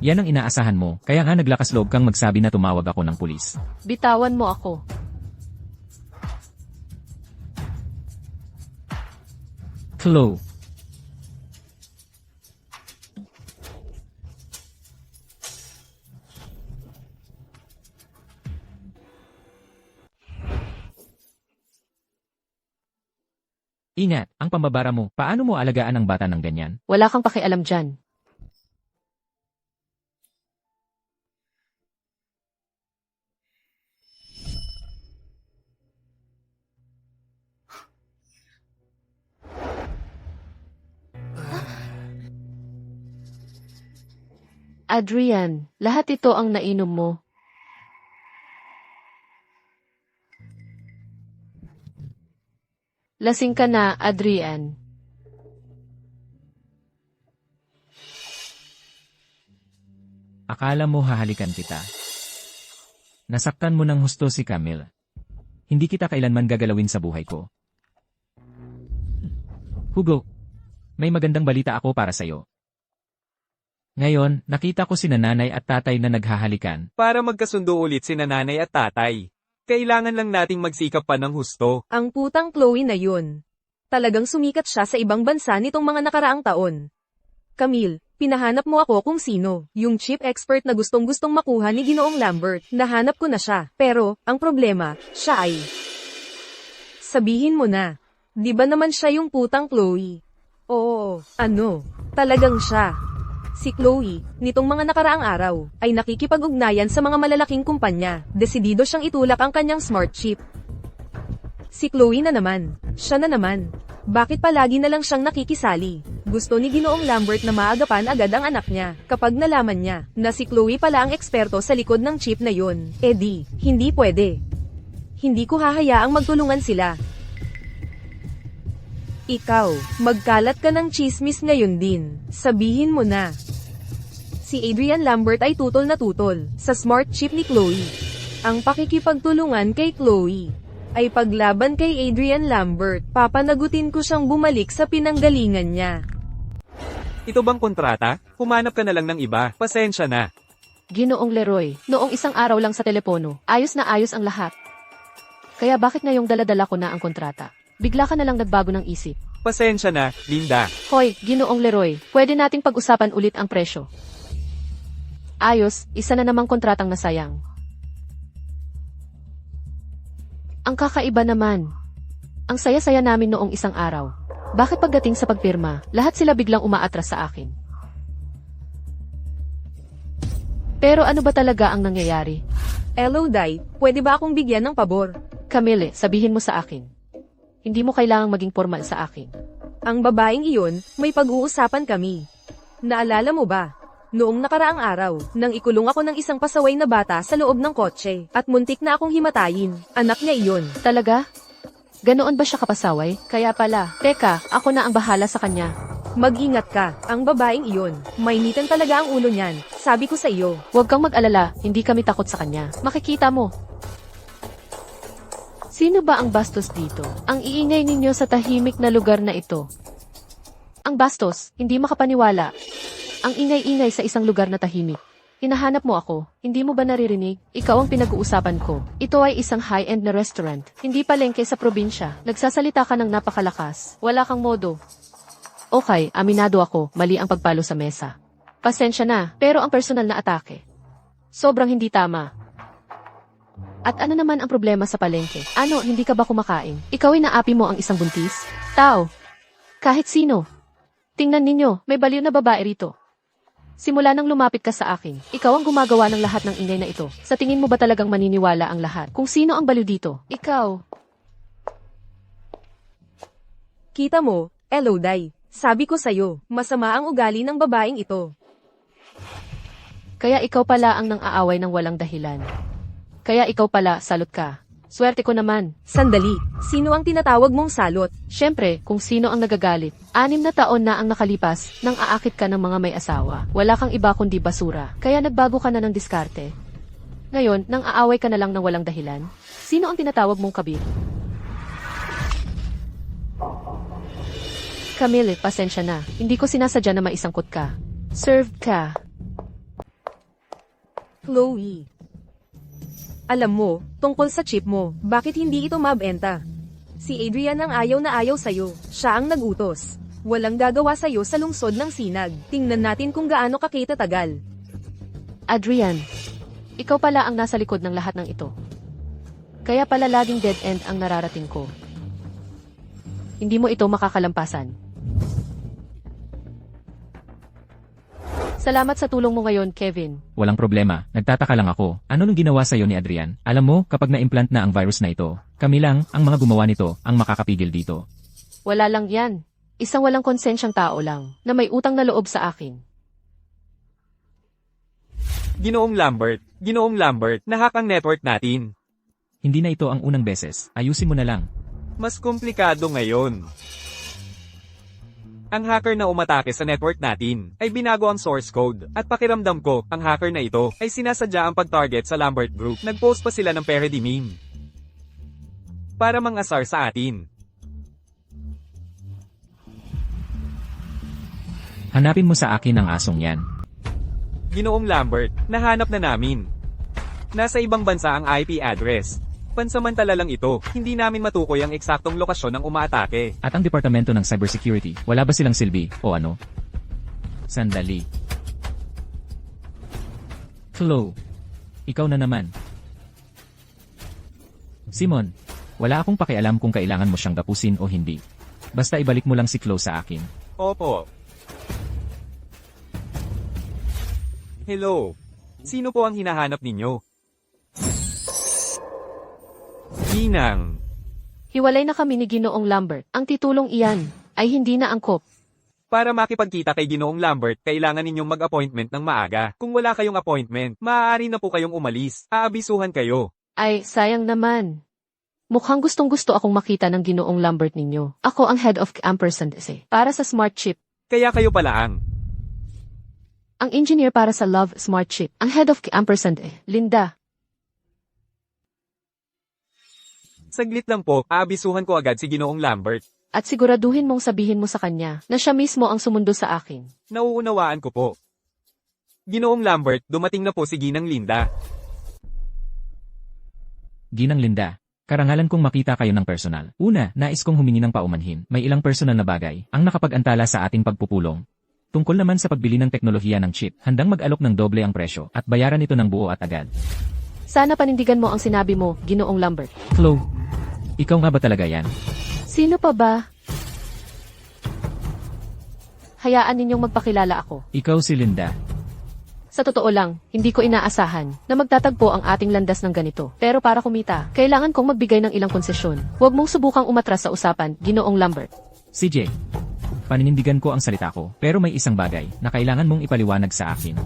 Yan ang inaasahan mo, kaya nga naglakas loob kang magsabi na tumawag ako ng pulis. Bitawan mo ako. Chloe. Ingat, ang pambabara mo, paano mo alagaan ang bata ng ganyan? Wala kang pakialam dyan. Adrian, lahat ito ang nainom mo. Lasing ka na, Adrian. Akala mo hahalikan kita. Nasaktan mo ng husto si Camille. Hindi kita kailanman gagalawin sa buhay ko. Hugo, may magandang balita ako para sa'yo. Ngayon, nakita ko sina nanay at tatay na naghahalikan. Para magkasundo ulit si nanay at tatay. Kailangan lang nating magsikap pa ng husto. Ang putang Chloe na yun. Talagang sumikat siya sa ibang bansa nitong mga nakaraang taon. Camille, pinahanap mo ako kung sino, yung chief expert na gustong-gustong makuha ni Ginoong Lambert. Nahanap ko na siya, pero, ang problema, siya ay... Sabihin mo na, di ba naman siya yung putang Chloe? Oo, ano, talagang siya. Si Chloe, nitong mga nakaraang araw, ay nakikipag-ugnayan sa mga malalaking kumpanya. Desidido siyang itulak ang kanyang smart chip. Si Chloe na naman. Siya na naman. Bakit palagi na lang siyang nakikisali? Gusto ni Ginoong Lambert na maagapan agad ang anak niya. Kapag nalaman niya na si Chloe pala ang eksperto sa likod ng chip na yun, di, hindi pwede. Hindi ko hahayaang magtulungan sila. Ikaw, magkalat ka ng chismis ngayon din. Sabihin mo na. Si Adrian Lambert ay tutol na tutol sa smart chip ni Chloe. Ang pakikipagtulungan kay Chloe ay paglaban kay Adrian Lambert. Papanagutin ko siyang bumalik sa pinanggalingan niya. Ito bang kontrata? Humanap ka na lang ng iba. Pasensya na. Ginoong Leroy, noong isang araw lang sa telepono, ayos na ayos ang lahat. Kaya bakit ngayong daladala ko na ang kontrata? Bigla ka na lang nagbago ng isip. Pasensya na, Linda. Hoy, Ginoong Leroy, pwede nating pag-usapan ulit ang presyo. Ayos, isa na namang kontratang nasayang. Ang kakaiba naman. Ang saya-saya namin noong isang araw. Bakit pagdating sa pagpirma, lahat sila biglang umaatras sa akin? Pero ano ba talaga ang nangyayari? Hello, Day, pwede ba akong bigyan ng pabor? Camille, sabihin mo sa akin. Hindi mo kailangang maging formal sa akin. Ang babaeng iyon, may pag-uusapan kami. Naalala mo ba? Noong nakaraang araw, nang ikulong ako ng isang pasaway na bata sa loob ng kotse, at muntik na akong himatayin, anak niya iyon. Talaga? Ganoon ba siya kapasaway? Kaya pala, teka, ako na ang bahala sa kanya. Mag-ingat ka, ang babaeng iyon. Mainitan talaga ang ulo niyan, sabi ko sa iyo. Huwag kang mag-alala, hindi kami takot sa kanya. Makikita mo. Sino ba ang bastos dito? Ang iingay ninyo sa tahimik na lugar na ito. Ang bastos, hindi makapaniwala. Ang ingay-ingay sa isang lugar na tahimik. Hinahanap mo ako. Hindi mo ba naririnig? Ikaw ang pinag-uusapan ko. Ito ay isang high-end na restaurant. Hindi palengke sa probinsya. Nagsasalita ka ng napakalakas. Wala kang modo. Okay, aminado ako. Mali ang pagpalo sa mesa. Pasensya na, pero ang personal na atake. Sobrang hindi tama. At ano naman ang problema sa palengke? Ano, hindi ka ba kumakain? Ikaw ay naapi mo ang isang buntis? Tao. Kahit sino. Tingnan ninyo, may baliw na babae rito. Simula nang lumapit ka sa akin, ikaw ang gumagawa ng lahat ng ingay na ito. Sa tingin mo ba talagang maniniwala ang lahat? Kung sino ang baliw dito? Ikaw. Kita mo, Elodie. Sabi ko sa'yo, masama ang ugali ng babaeng ito. Kaya ikaw pala ang nang-aaway ng walang dahilan. Kaya ikaw pala, salot ka. Swerte ko naman. Sandali, sino ang tinatawag mong salot? Siyempre, kung sino ang nagagalit. 6 na taon na ang nakalipas nang aakit ka ng mga may asawa. Wala kang iba kundi basura. Kaya nagbago ka na ng diskarte. Ngayon, nang aaway ka na lang ng walang dahilan. Sino ang tinatawag mong kabir? Camille, pasensya na. Hindi ko sinasadya na maisangkot ka. Served ka. Chloe. Alam mo, tungkol sa chip mo, bakit hindi ito mabenta? Si Adrian ang ayaw na ayaw sa'yo. Siya ang nagutos. Walang gagawa sa'yo sa lungsod ng sinag. Tingnan natin kung gaano ka tagal. Adrian, ikaw pala ang nasa likod ng lahat ng ito. Kaya pala laging dead end ang nararating ko. Hindi mo ito makakalampasan. Salamat sa tulong mo ngayon, Kevin. Walang problema, nagtataka lang ako. Ano nung ginawa sa'yo ni Adrian? Alam mo, kapag na-implant na ang virus na ito, kami lang, ang mga gumawa nito, ang makakapigil dito. Wala lang yan. Isang walang konsensyang tao lang, na may utang na loob sa akin. Ginoong Lambert, nahack ang network natin. Hindi na ito ang unang beses, ayusin mo na lang. Mas komplikado ngayon. Ang hacker na umatake sa network natin ay binago ang source code at pakiramdam ko, ang hacker na ito ay sinasadya ang pag-target sa Lambert Group. Nag-post pa sila ng parody meme para mang-asar sa atin. Hanapin mo sa akin ang asong yan. Ginoong Lambert, nahanap na namin. Nasa ibang bansa ang IP address. Pansamantala lang ito, hindi namin matukoy ang eksaktong lokasyon ng umaatake. At ang Departamento ng Cybersecurity, wala ba silang silbi, o ano? Sandali. Flo. Ikaw na naman. Simon, wala akong pakialam kung kailangan mo siyang gapusin o hindi. Basta ibalik mo lang si Flo sa akin. Opo. Hello. Sino po ang hinahanap ninyo? Ginang. Hiwalay na kami ni Ginoong Lambert. Ang titulong iyan ay hindi na angkop. Para makipagkita kay Ginoong Lambert, kailangan ninyong mag-appointment ng maaga. Kung wala kayong appointment, maaari na po kayong umalis. Aabisuhan kayo. Ay, sayang naman. Mukhang gustong-gusto akong makita ng Ginoong Lambert ninyo. Ako ang head of Ampersand para sa Smart Chip. Kaya kayo pala ang. Ang engineer para sa Love Smart Chip. Ang head of Ampersand Linda. Saglit lang po, aabisuhan ko agad si Ginoong Lambert. At siguraduhin mong sabihin mo sa kanya na siya mismo ang sumundo sa akin. Nauunawaan ko po. Ginoong Lambert, dumating na po si Ginang Linda. Ginang Linda, karangalan kong makita kayo ng personal. Una, nais kong humingi ng paumanhin. May ilang personal na bagay ang nakapag-antala sa ating pagpupulong. Tungkol naman sa pagbili ng teknolohiya ng chip, handang mag-alok ng doble ang presyo at bayaran ito ng buo at agad. Sana panindigan mo ang sinabi mo, Ginoong Lambert. Flo, ikaw nga ba talaga yan? Sino pa ba? Hayaan ninyong magpakilala ako. Ikaw si Linda. Sa totoo lang, hindi ko inaasahan na magtatagpo ang ating landas ng ganito. Pero para kumita, kailangan kong magbigay ng ilang konsesyon. Huwag mong subukang umatras sa usapan, Ginoong Lambert. CJ, paninindigan ko ang salita ko, pero may isang bagay na kailangan mong ipaliwanag sa akin.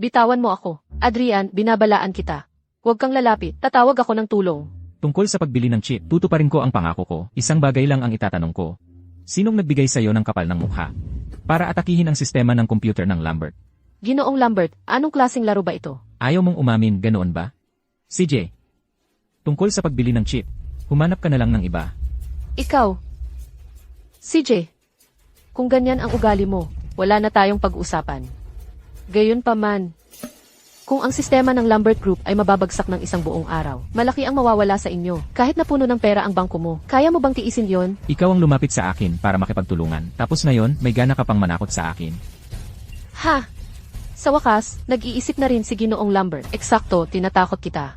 Bitawan mo ako. Adrian, binabalaan kita. Huwag kang lalapit, tatawag ako ng tulong. Tungkol sa pagbili ng chip, tutuparin ko ang pangako ko. Isang bagay lang ang itatanong ko. Sinong nagbigay sa iyo ng kapal ng mukha? Para atakihin ang sistema ng computer ng Lambert. Ginoong Lambert, anong klaseng laro ba ito? Ayaw mong umamin, ganoon ba? CJ, tungkol sa pagbili ng chip, humanap ka na lang ng iba. Ikaw. CJ. Kung ganyan ang ugali mo, wala na tayong pag-usapan. Gayunpaman, kung ang sistema ng Lambert Group ay mababagsak ng isang buong araw, malaki ang mawawala sa inyo. Kahit na puno ng pera ang bangko mo, kaya mo bang tiisin yon? Ikaw ang lumapit sa akin para makipagtulungan. Tapos ngayon, may gana ka pang manakot sa akin. Ha! Sa wakas, nag-iisip na rin si Ginoong Lambert. Eksakto, tinatakot kita.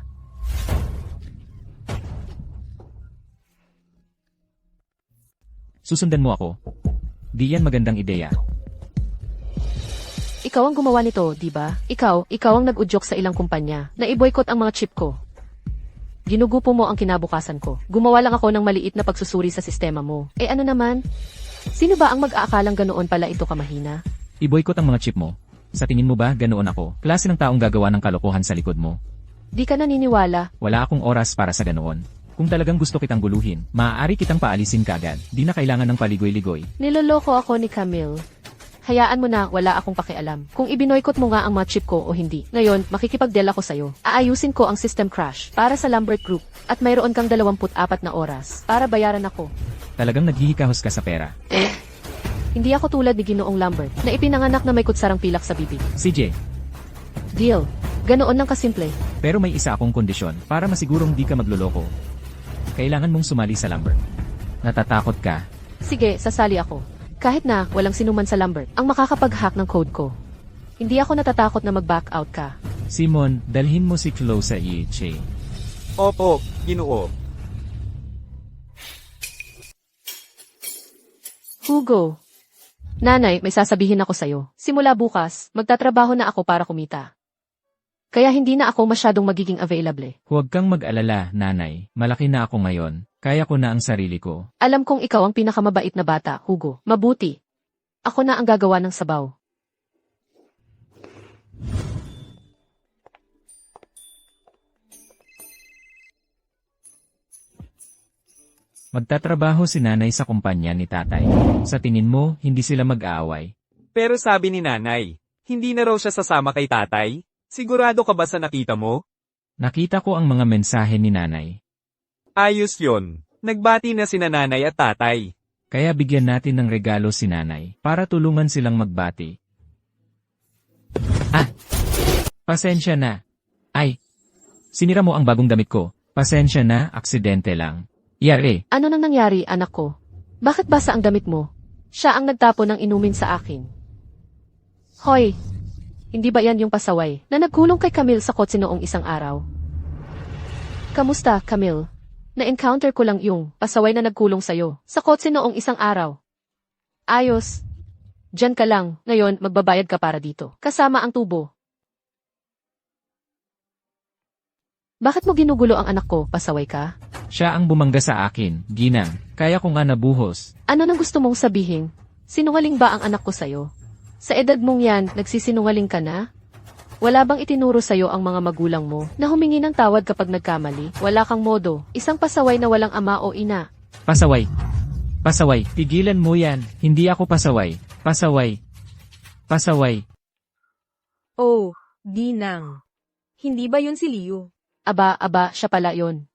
Susundan mo ako. Di yan magandang ideya. Ikaw ang gumawa nito, di ba? Ikaw ang nag-udyok sa ilang kumpanya na i-boycott ang mga chip ko. Ginugupo mo ang kinabukasan ko. Gumawa lang ako ng maliit na pagsusuri sa sistema mo. Eh ano naman? Sino ba ang mag-aakalang ganoon pala ito kamahina? I-boycott ang mga chip mo. Sa tingin mo ba ganoon ako? Klase ng taong gagawa ng kalokohan sa likod mo. Di ka naniniwala. Wala akong oras para sa ganoon. Kung talagang gusto kitang guluhin, maaari kitang paalisin kagad. Di na kailangan ng paligoy-ligoy. Niloloko ako ni Camille. Hayaan mo na, wala akong pakialam. Kung ibinoykot mo nga ang mga chip ko o hindi. Ngayon, makikipag-deal ako sa'yo. Aayusin ko ang system crash para sa Lambert Group. At mayroon kang 24 na oras para bayaran ako. Talagang naghihikahos ka sa pera. Hindi ako tulad ni Ginoong Lambert na ipinanganak na may kutsarang pilak sa bibig. CJ, Deal. Ganoon lang kasimple. pero may isa akong kondisyon para masigurong di ka magluloko. Kailangan mong sumali sa Lambert. Natatakot ka. Sige, sasali ako. Kahit na walang sinuman sa Lambert ang makakapag-hack ng code ko. Hindi ako natatakot na mag-back out ka. Simon, dalhin mo si Chloe sa EHA. Opo, Ginoo. Hugo. Nanay, may sasabihin ako sa'yo. Simula bukas, magtatrabaho na ako para kumita. Kaya hindi na ako masyadong magiging available. Huwag kang mag-alala, nanay. Malaki na ako ngayon. Kaya ko na ang sarili ko. Alam kong ikaw ang pinakamabait na bata, Hugo. Mabuti. Ako na ang gagawa ng sabaw. Magtatrabaho si nanay sa kumpanya ni tatay. Sa tingin mo, hindi sila mag-aaway. Pero sabi ni nanay, hindi na raw siya sasama kay tatay? Sigurado ka ba sa nakita mo? Nakita ko ang mga mensahe ni nanay. Ayos yon. Nagbati na sina nanay at tatay. Kaya bigyan natin ng regalo si nanay para tulungan silang magbati. Ah! Pasensya na. Ay! Sinira mo ang bagong damit ko. Pasensya na, aksidente lang. Yari. Ano nang nangyari, anak ko? Bakit basa ang damit mo? Siya ang nagtapon ng inumin sa akin. Hoy! Hindi ba yan yung pasaway na nagkulong kay Camille sa kotse noong isang araw? Kamusta, Camille? Na-encounter ko lang yung pasaway na nagkulong sa'yo sa kotse noong isang araw. Ayos. Diyan ka lang. Ngayon, magbabayad ka para dito. Kasama ang tubo. Bakit mo ginugulo ang anak ko? Pasaway ka? Siya ang bumangga sa akin, Ginang. Kaya ko nga nabuhos. Ano nang gusto mong sabihin? Sinungaling ba ang anak ko sa'yo? Sa edad mong yan, nagsisinungaling ka na? Wala bang itinuro sa'yo ang mga magulang mo na humingi ng tawad kapag nagkamali? Wala kang modo. Isang pasaway na walang ama o ina. Pasaway. Pasaway. Pigilan mo yan. Hindi ako pasaway. Pasaway. Pasaway. Oh, Ginang. Hindi ba yun si Leo? Aba, siya pala yon.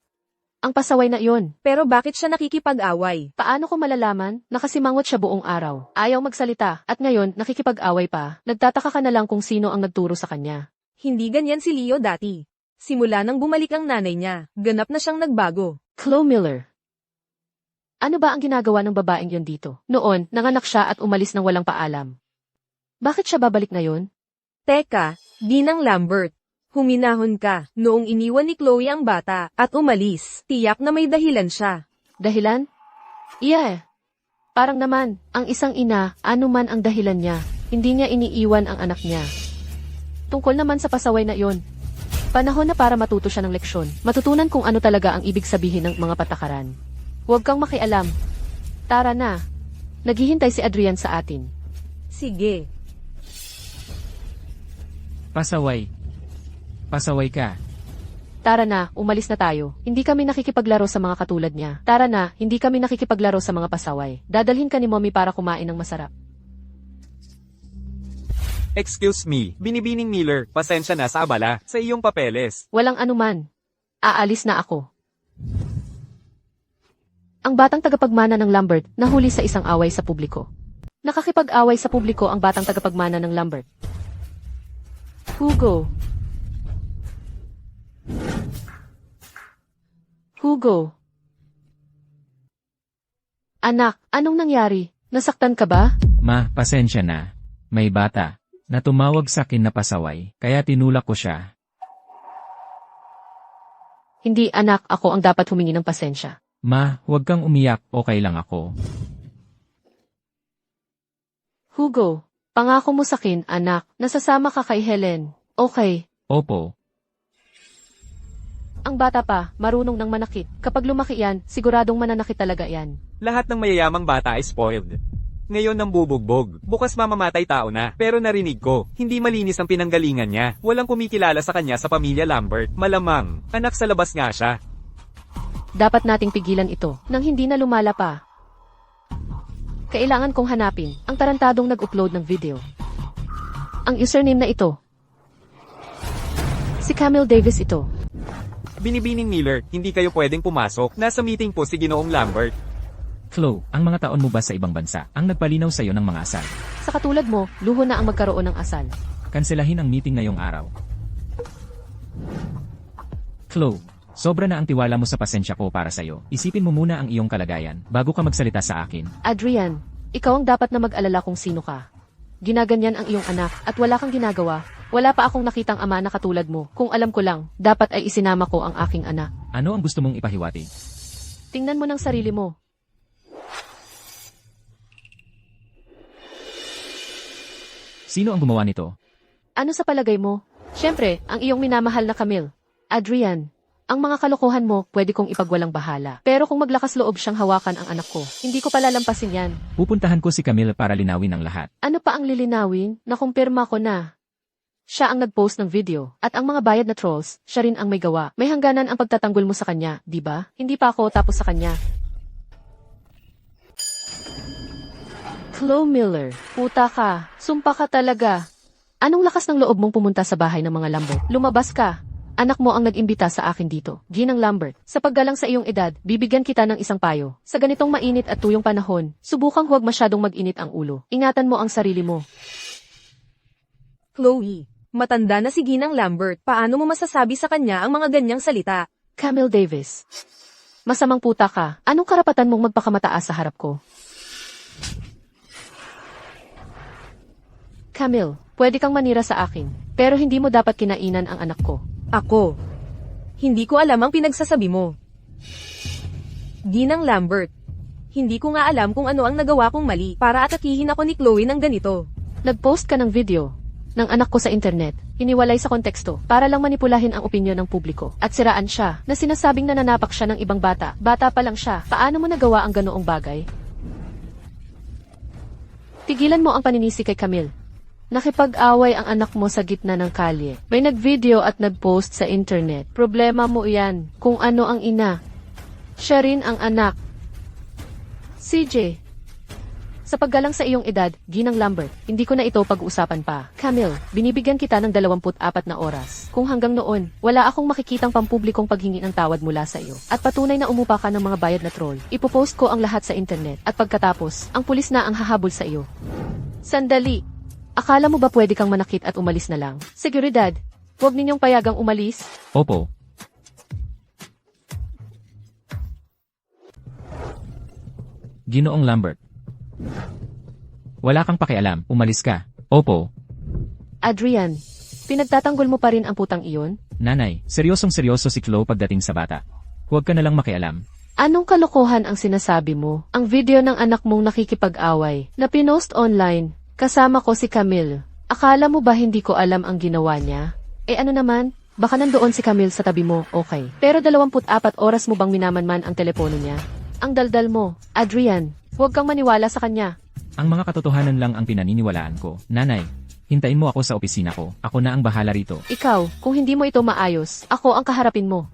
Ang pasaway na yon. Pero bakit siya nakikipag-away? Paano ko malalaman? Nakasimangot siya buong araw. Ayaw magsalita. At ngayon, nakikipag-away pa. Nagtataka ka na lang kung sino ang nagturo sa kanya. Hindi ganyan si Leo dati. Simula nang bumalik ang nanay niya, ganap na siyang nagbago. Chloe Miller. Ano ba ang ginagawa ng babaeng yon dito? Noon, nanganak siya at umalis ng walang paalam. Bakit siya babalik ngayon? Teka, Ginang Lambert. Huminahon ka noong iniwan ni Chloe ang bata at umalis. Tiyak na may dahilan siya. Dahilan? Yeah. Parang naman, ang isang ina, ano man ang dahilan niya, hindi niya iniiwan ang anak niya. Tungkol naman sa pasaway na yon. Panahon na para matuto siya ng leksyon. Matutunan kung ano talaga ang ibig sabihin ng mga patakaran. Huwag kang makialam. Tara na. Naghihintay si Adrian sa atin. Sige. Pasaway. Pasaway ka. Tara na, umalis na tayo. Hindi kami nakikipaglaro sa mga katulad niya. Tara na, hindi kami nakikipaglaro sa mga pasaway. Dadalhin ka ni Mommy para kumain ng masarap. Excuse me, Binibining Miller, pasensya na sa abala, sa iyong papeles. Walang anuman. Aalis na ako. Ang batang tagapagmana ng Lambert nahuli sa isang away sa publiko. Nakakipag-away sa publiko ang batang tagapagmana ng Lambert. Hugo. Hugo. Anak, anong nangyari? Nasaktan ka ba? Ma, pasensya na. May bata na tumawag sa akin na pasaway, kaya tinulak ko siya. Hindi anak, ako ang dapat humingi ng pasensya. Ma, huwag kang umiyak, okay lang ako. Hugo, pangako mo sa akin, anak, nasasama ka kay Helen. Okay. Opo. Ang bata pa, marunong ng manakit. Kapag lumaki yan, siguradong mananakit talaga yan. Lahat ng mayayamang bata ay spoiled. Ngayon nang bubugbog, bukas mamamatay tao na. Pero narinig ko, hindi malinis ang pinanggalingan niya. Walang kumikilala sa kanya sa pamilya Lambert. Malamang, anak sa labas nga siya. Dapat nating pigilan ito nang hindi na lumala pa. Kailangan kong hanapin ang tarantadong nag-upload ng video. Ang username na ito. Si Camille Davis ito. Binibining Miller, hindi kayo pwedeng pumasok. Nasa meeting po si Ginoong Lambert. Chloe, ang mga taon mo ba sa ibang bansa ang nagpalinaw sa'yo ng mga asal? Sa katulad mo, luho na ang magkaroon ng asal. Kanselahin ang meeting ngayong araw. Chloe, sobra na ang tiwala mo sa pasensya ko para sa'yo. Isipin mo muna ang iyong kalagayan bago ka magsalita sa akin. Adrian, ikaw ang dapat na mag-alala kung sino ka. Ginaganyan ang iyong anak at wala kang ginagawa. Wala pa akong nakitang ama na katulad mo. Kung alam ko lang, dapat ay isinama ko ang aking anak. Ano ang gusto mong ipahiwati? Tingnan mo ng sarili mo. Sino ang gumawa nito? Ano sa palagay mo? Siyempre, ang iyong minamahal na Camille. Adrian, ang mga kalokohan mo pwede kong ipagwalang bahala. Pero kung maglakas loob siyang hawakan ang anak ko, hindi ko palalampasin yan. Pupuntahan ko si Camille para linawin ang lahat. Ano pa ang lilinawin? Nakumpirma ko na. Siya ang nag-post ng video, at ang mga bayad na trolls, siya rin ang may gawa. May hangganan ang pagtatanggol mo sa kanya, di ba? Hindi pa ako tapos sa kanya. Chloe Miller, puta ka, sumpa ka talaga. Anong lakas ng loob mong pumunta sa bahay ng mga Lambert? Lumabas ka. Anak mo ang nag-imbita sa akin dito, Ginang Lambert. Sa paggalang sa iyong edad, bibigyan kita ng isang payo. Sa ganitong mainit at tuyong panahon, subukang huwag masyadong mag-init ang ulo. Ingatan mo ang sarili mo. Chloe, matanda na si Ginang Lambert. Paano mo masasabi sa kanya ang mga ganyang salita? Camille Davis. Masamang puta ka. Anong karapatan mong magpakamataas sa harap ko? Camille, pwede kang manira sa akin, pero hindi mo dapat kinainan ang anak ko. Ako. Hindi ko alam ang pinagsasabi mo. Ginang Lambert. Hindi ko nga alam kung ano ang nagawa kong mali para atakihin ako ni Chloe ng ganito. Nag-post ka ng video ng anak ko sa internet, hiniwalay sa konteksto, para lang manipulahin ang opinyon ng publiko. At siraan siya, na sinasabing nananapak siya ng ibang bata. Bata pa lang siya, paano mo nagawa ang ganoong bagay? Tigilan mo ang paninisi kay Camille. Nakipag-away ang anak mo sa gitna ng kalye. May nag-video at nag-post sa internet. Problema mo yan, kung ano ang ina. Siya rin ang anak. CJ. Sa paggalang sa iyong edad, Ginang Lambert, hindi ko na ito pag-uusapan pa. Camille, binibigyan kita ng 24 na oras. Kung hanggang noon, wala akong makikitang pampublikong paghingi ng tawad mula sa iyo. At patunay na umupa ka ng mga bayad na troll. Ipopost ko ang lahat sa internet. At pagkatapos, ang pulis na ang hahabol sa iyo. Sandali. Akala mo ba pwede kang manakit at umalis na lang? Seguridad, huwag ninyong payagang umalis. Opo. Ginoong Lambert. Wala kang pakialam, umalis ka. Opo. Adrian, pinagtatanggol mo pa rin ang putang iyon? Nanay, seryosong-seryoso si Chloe pagdating sa bata. Huwag ka na lang makialam. Anong kalokohan ang sinasabi mo? Ang video ng anak mong nakikipag-away, na pinost online, kasama ko si Camille. Akala mo ba hindi ko alam ang ginawa niya? Eh ano naman, baka nandoon si Camille sa tabi mo, okay. Pero 24 oras mo bang minamanman ang telepono niya? Ang daldal mo, Adrian, huwag kang maniwala sa kanya. Ang mga katotohanan lang ang pinaniniwalaan ko. Nanay, hintayin mo ako sa opisina ko. Ako na ang bahala rito. Ikaw, kung hindi mo ito maayos, ako ang kaharapin mo.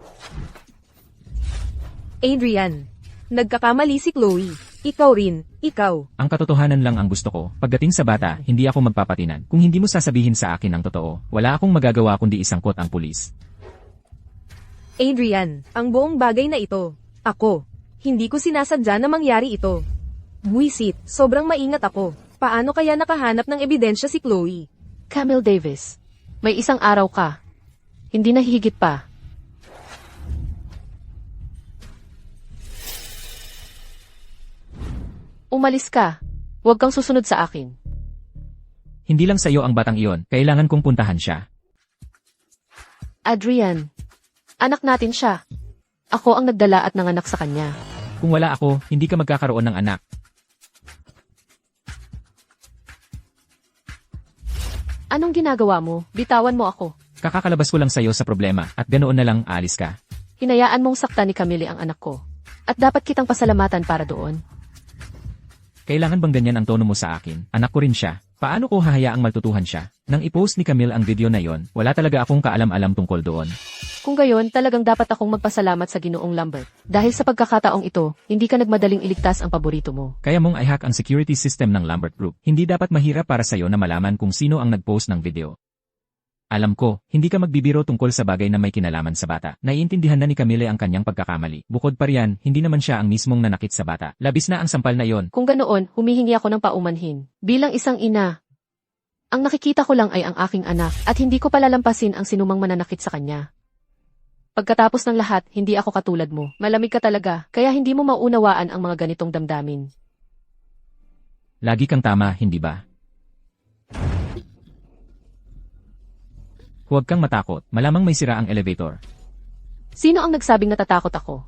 Adrian. Nagkakamali si Chloe. Ikaw rin. Ikaw. Ang katotohanan lang ang gusto ko. Pagdating sa bata, hindi ako magpapatinan. Kung hindi mo sasabihin sa akin ang totoo, wala akong magagawa kundi isangkot ang pulis. Adrian, ang buong bagay na ito, ako. Hindi ko sinasadya na mangyari ito. Buisit, sobrang maingat ako. Paano kaya nakahanap ng ebidensya si Chloe? Camille Davis, may isang araw ka. Hindi na higit pa. Umalis ka. Huwag kang susunod sa akin. Hindi lang sa'yo ang batang iyon, kailangan kong puntahan siya. Adrian, anak natin siya. Ako ang nagdala at nanganak sa kanya. Kung wala ako, hindi ka magkakaroon ng anak. Anong ginagawa mo? Bitawan mo ako. Kakakalabas ko lang sa'yo sa problema, at ganoon na lang aalis ka. Hinayaan mong saktan ni Camille ang anak ko. At dapat kitang pasalamatan para doon. Kailangan bang ganyan ang tono mo sa akin? Anak ko rin siya. Paano ko hahayaang maltutuhan siya? Nang i-post ni Camille ang video na yon, wala talaga akong kaalam-alam tungkol doon. Kung gayon, talagang dapat akong magpasalamat sa Ginoong Lambert. Dahil sa pagkakataong ito, hindi ka nagmadaling iligtas ang paborito mo. Kaya mong i-hack ang security system ng Lambert Group. Hindi dapat mahirap para sa'yo na malaman kung sino ang nag-post ng video. Alam ko, hindi ka magbibiro tungkol sa bagay na may kinalaman sa bata. Naiintindihan na ni Camille ang kanyang pagkakamali. Bukod pa riyan, hindi naman siya ang mismong nanakit sa bata. Labis na ang sampal na iyon. Kung ganoon, humihingi ako ng paumanhin. Bilang isang ina, ang nakikita ko lang ay ang aking anak at hindi ko palalampasin ang sinumang mananakit sa kanya. Pagkatapos ng lahat, hindi ako katulad mo. Malamig ka talaga, kaya hindi mo maunawaan ang mga ganitong damdamin. Lagi kang tama, hindi ba? Huwag kang matakot, malamang may sira ang elevator. Sino ang nagsabing natatakot ako?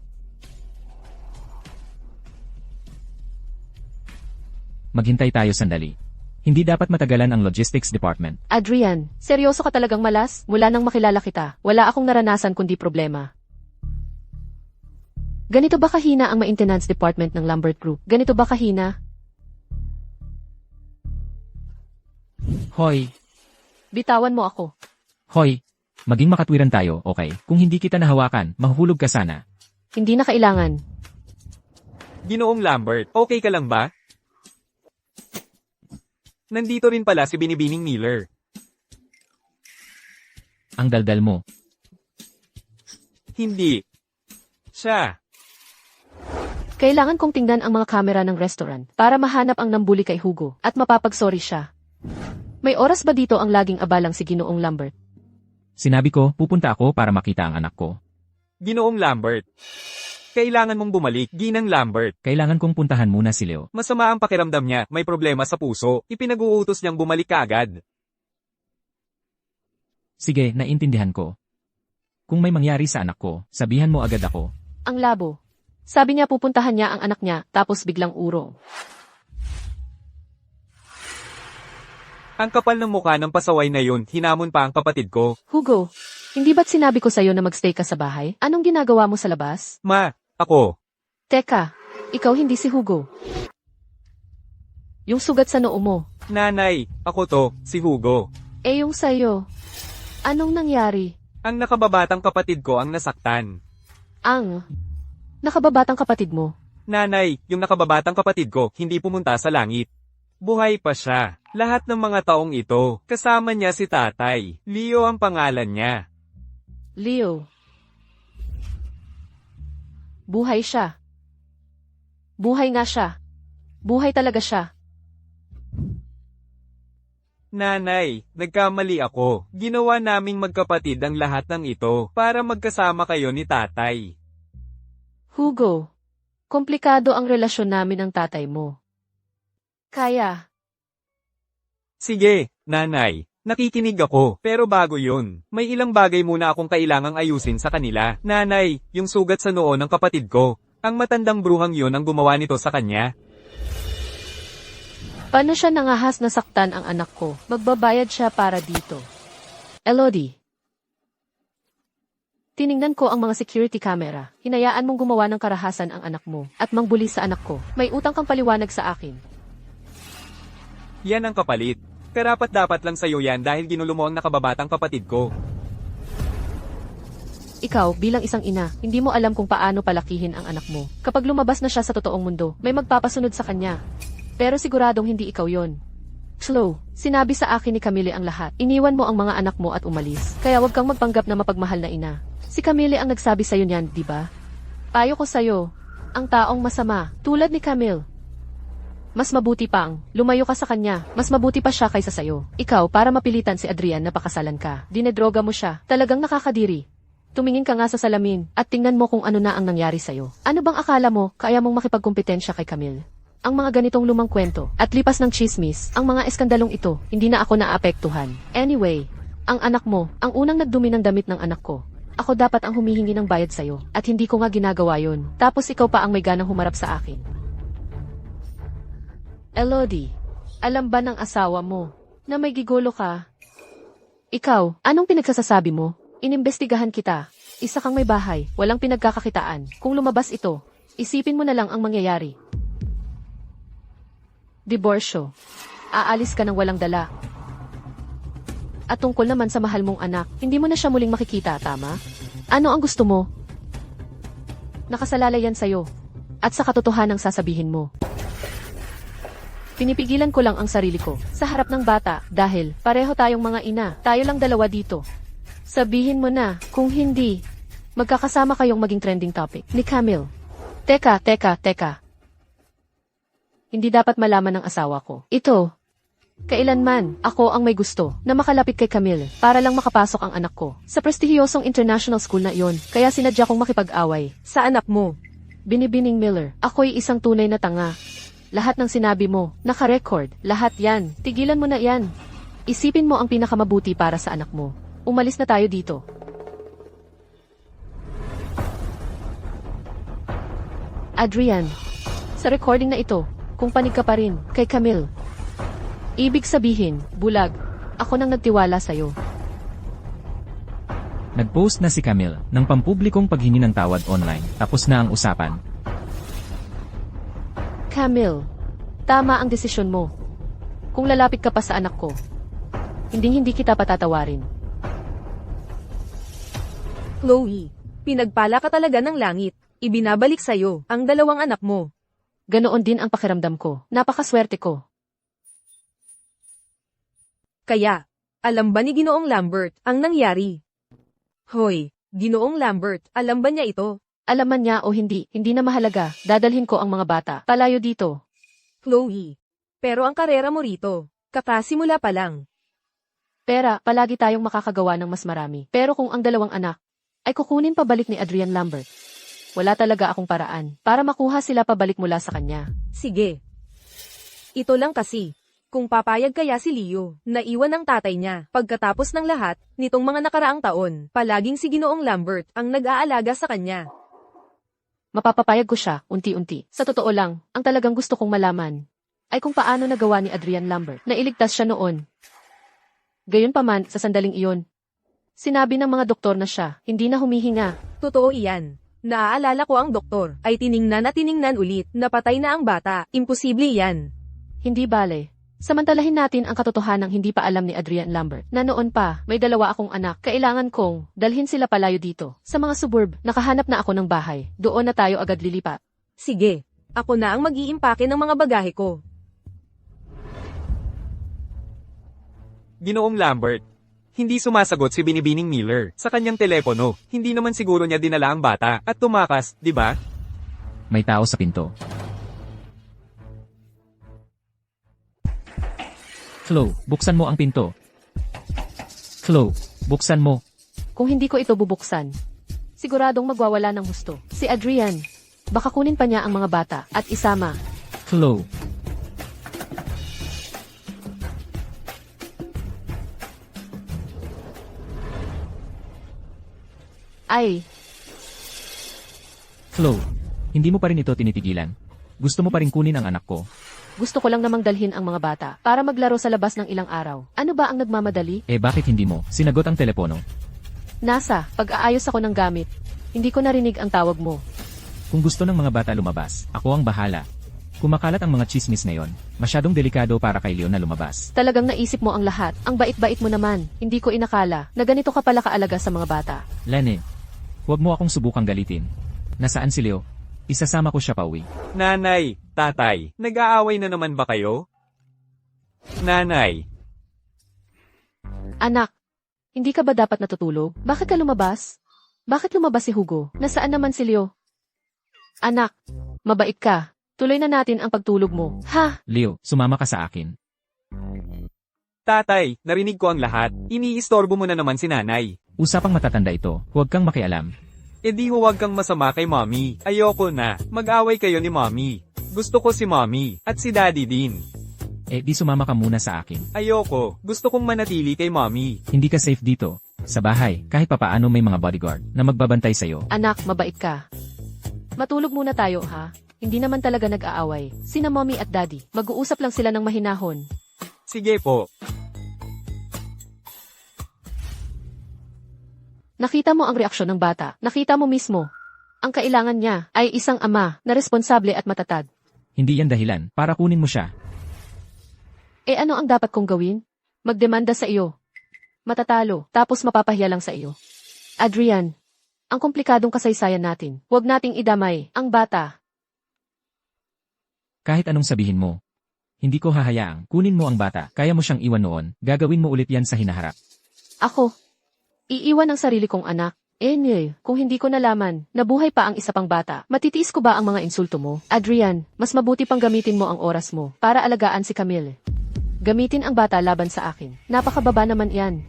Maghintay tayo sandali. Hindi dapat matagalan ang logistics department. Adrian, seryoso ka talagang malas? Mula nang makilala kita, wala akong naranasan kundi problema. Ganito ba kahina ang maintenance department ng Lambert Group? Ganito ba kahina? Hoy, Bitawan mo ako. hoy, maging makatwiran tayo, okay? Kung hindi kita nahawakan, mahuhulog ka sana. Hindi na kailangan. Ginoong Lambert, okay ka lang ba? Nandito rin pala si Binibining Miller. Ang daldal mo. Hindi. Siya. Kailangan kong tingnan ang mga kamera ng restaurant para mahanap ang nambuli kay Hugo at mapapagsorry siya. May oras ba dito ang laging abalang si Ginoong Lambert? Sinabi ko, pupunta ako para makita ang anak ko. Ginoong Lambert. Kailangan mong bumalik, Ginang Lambert. Kailangan kong puntahan muna si Leo. Masama ang pakiramdam niya, may problema sa puso. Ipinag-uutos niyang bumalik kaagad. Sige, naintindihan ko. Kung may mangyari sa anak ko, sabihan mo agad ako. Ang labo. Sabi niya pupuntahan niya ang anak niya tapos biglang urong. Ang kapal ng mukha ng pasaway na yun, hinamon pa ang kapatid ko. Hugo, hindi ba't sinabi ko sa'yo na magstay ka sa bahay? Anong ginagawa mo sa labas? Ma, ako. Teka, ikaw hindi si Hugo. Yung sugat sa noo mo. Nanay, ako to, si Hugo. Eh yung sa'yo. Anong nangyari? Ang nakababatang kapatid ko ang nasaktan. Ang nakababatang kapatid mo. Nanay, yung nakababatang kapatid ko, hindi pumunta sa langit. Buhay pa siya. Lahat ng mga taong ito, kasama niya si tatay. Leo ang pangalan niya. Leo. Buhay siya. Buhay nga siya. Buhay talaga siya. Nanay, nagkamali ako. Ginawa naming magkapatid ang lahat ng ito para magkasama kayo ni tatay. Hugo, komplikado ang relasyon namin ng tatay mo. Kaya, Sige, nanay. Nakikinig ako, pero bago yun, may ilang bagay muna akong kailangang ayusin sa kanila. Nanay, yung sugat sa noo ng kapatid ko, ang matandang bruhang yun ang gumawa nito sa kanya. paano siya nangahas na saktan ang anak ko? Magbabayad siya para dito. Elodie. Tiningnan ko ang mga security camera. Hinayaan mong gumawa ng karahasan ang anak mo at mangbuli sa anak ko. May utang kang paliwanag sa akin. Yan ang kapalit. Karapat-dapat lang sa'yo yan dahil ginulo mo ang nakababatang kapatid ko. Ikaw, bilang isang ina, hindi mo alam kung paano palakihin ang anak mo. Kapag lumabas na siya sa totoong mundo, may magpapasunod sa kanya. Pero siguradong hindi ikaw yon. Slow, sinabi sa akin ni Camille ang lahat. Iniwan mo ang mga anak mo at umalis. Kaya wag kang magpanggap na mapagmahal na ina. Si Camille ang nagsabi sa'yo niyan, di ba? Payo ko sa'yo. ang taong masama, tulad ni Camille. Mas mabuti pang, lumayo ka sa kanya, mas mabuti pa siya kaysa sayo. Ikaw, para mapilitan si Adrian na pakasalan ka, dinedroga mo siya, talagang nakakadiri. Tumingin ka nga sa salamin, at tingnan mo kung ano na ang nangyari sayo. Ano bang akala mo, kaya mong makipagkumpetensya kay Camille? Ang mga ganitong lumang kwento, at lipas ng chismis, ang mga eskandalong ito, hindi na ako naapektuhan. Anyway, ang anak mo, ang unang nagdumi ng damit ng anak ko. Ako dapat ang humihingi ng bayad sayo, at hindi ko nga ginagawa yon. Tapos ikaw pa ang may ganang humarap sa akin. Elodie, alam ba ng asawa mo na may gigolo ka? Ikaw, anong pinagsasasabi mo? Inimbestigahan kita. Isa kang may bahay, walang pinagkakakitaan. Kung lumabas ito, isipin mo na lang ang mangyayari. Diborsyo. Aalis ka ng walang dala. At tungkol naman sa mahal mong anak, hindi mo na siya muling makikita, tama? Ano ang gusto mo? Nakasalalay yan sa'yo. At sa katotohanang sasabihin mo. Pinipigilan ko lang ang sarili ko sa harap ng bata dahil pareho tayong mga ina, tayo lang dalawa dito. Sabihin mo na, kung hindi, magkakasama kayong maging trending topic ni Camille. Teka. Hindi dapat malaman ng asawa ko. Ito, kailanman, ako ang may gusto na makalapit kay Camille para lang makapasok ang anak ko sa prestihiyosong international school na iyon, kaya sinadya kong makipag-away. Sa anak mo. Binibining Miller, ako'y isang tunay na tanga. Lahat ng sinabi mo, naka-record, lahat yan. Tigilan mo na yan. Isipin mo ang pinakamabuti para sa anak mo. Umalis na tayo dito. Adrian, sa recording na ito, kung panig ka pa rin, kay Camille. Ibig sabihin, bulag, ako nang nagtiwala sa'yo. Nag-post na si Camille ng pampublikong paghingi ng tawad online. Tapos na ang usapan. Camille, tama ang desisyon mo. Kung lalapit ka pa sa anak ko, hindi kita patatawarin. Chloe, pinagpala ka talaga ng langit. Ibinabalik sa'yo ang dalawang anak mo. Ganoon din ang pakiramdam ko. Napakaswerte ko. Kaya, alam ba ni Ginoong Lambert ang nangyari? Hoy, Ginoong Lambert, alam ba niya ito? Alam man niya o hindi na mahalaga. Dadalhin ko ang mga bata. Palayo dito. Chloe, pero ang karera mo rito, kakasimula pa lang. Pera, palagi tayong makakagawa ng mas marami. Pero kung ang dalawang anak ay kukunin pabalik ni Adrian Lambert, wala talaga akong paraan para makuha sila pabalik mula sa kanya. Sige. Ito lang kasi, kung papayag kaya si Leo, naiwan ng tatay niya, pagkatapos ng lahat, nitong mga nakaraang taon, palaging si Ginoong Lambert ang nag-aalaga sa kanya. Mapapapayag ko siya, unti-unti. Sa totoo lang, ang talagang gusto kong malaman ay kung paano nagawa ni Adrian Lambert na iligtas siya noon. Gayunpaman, sa sandaling iyon, sinabi ng mga doktor na siya, hindi na humihinga. Totoo iyan. Naaalala ko ang doktor, ay tiningnan at tiningnan ulit, napatay na ang bata, imposible yan. Hindi bale. Samantalahin natin ang katotohanang hindi pa alam ni Adrian Lambert na noon pa, may dalawa akong anak. Kailangan kong dalhin sila palayo dito. Sa mga suburb, nakahanap na ako ng bahay. Doon na tayo agad lilipat. Sige, ako na ang mag-iimpake ng mga bagahe ko. Ginoong Lambert, hindi sumasagot si Binibining Miller sa kanyang telepono. Hindi naman siguro niya dinala ang bata at tumakas, di ba? May tao sa pinto. Chloe, buksan mo ang pinto. Chloe, buksan mo. Kung hindi ko ito bubuksan, siguradong magwawala ng husto. Si Adrian, baka kunin pa niya ang mga bata at isama. Chloe. Ay, Chloe, hindi mo pa rin ito tinitigilan. Gusto mo pa rin kunin ang anak ko. gusto ko lang namang dalhin ang mga bata para maglaro sa labas ng ilang araw. Ano ba ang nagmamadali? Bakit hindi mo sinagot ang telepono? Nasa, pag-aayos ako ng gamit. Hindi ko narinig ang tawag mo. Kung gusto ng mga bata lumabas, ako ang bahala. Kumakalat ang mga chismis na yon. Masyadong delikado para kay Leo na lumabas. Talagang naisip mo ang lahat. Ang bait-bait mo naman. Hindi ko inakala na ganito ka pala kaalaga sa mga bata. Lene, huwag mo akong subukang galitin. Nasaan si Leo? Isasama ko siya pauwi. Nanay, tatay, nag-aaway na naman ba kayo? Nanay, Anak, hindi ka ba dapat natutulog? Bakit ka lumabas? Bakit lumabas si Hugo? Nasaan naman si Leo? Anak, mabait ka. Tuloy na natin ang pagtulog mo. Ha? Leo, sumama ka sa akin. Tatay, narinig ko ang lahat. Iniistorbo mo na naman si nanay. Usapang matatanda ito, huwag kang makialam. E di huwag kang masama kay mommy. Ayoko na. Mag-away kayo ni mommy. Gusto ko si mommy. At si daddy din. Eh di sumama ka muna sa akin. Ayoko. Gusto kong manatili kay mommy. Hindi ka safe dito. Sa bahay, kahit papaano may mga bodyguard na magbabantay sa'yo. Anak, mabait ka. Matulog muna tayo, ha? Hindi naman talaga nag-aaway. Sina mommy at daddy. Mag-uusap lang sila ng mahinahon. Sige po. Nakita mo ang reaksyon ng bata. Nakita mo mismo. Ang kailangan niya ay isang ama na responsable at matatag. Hindi yan dahilan para kunin mo siya. Eh ano ang dapat kong gawin? Magdemanda sa iyo. Matatalo, tapos mapapahiya lang sa iyo. Adrian, ang komplikadong kasaysayan natin. Huwag nating idamay ang bata. Kahit anong sabihin mo. Hindi ko hahayaang kunin mo ang bata. Kaya mo siyang iwan noon. Gagawin mo ulit yan sa hinaharap. Ako, iiwan ang sarili kong anak. Kung hindi ko nalaman na buhay pa ang isa pang bata, matitiis ko ba ang mga insulto mo? Adrian, mas mabuti pang gamitin mo ang oras mo para alagaan si Camille. Gamitin ang bata laban sa akin. Napakababa naman yan.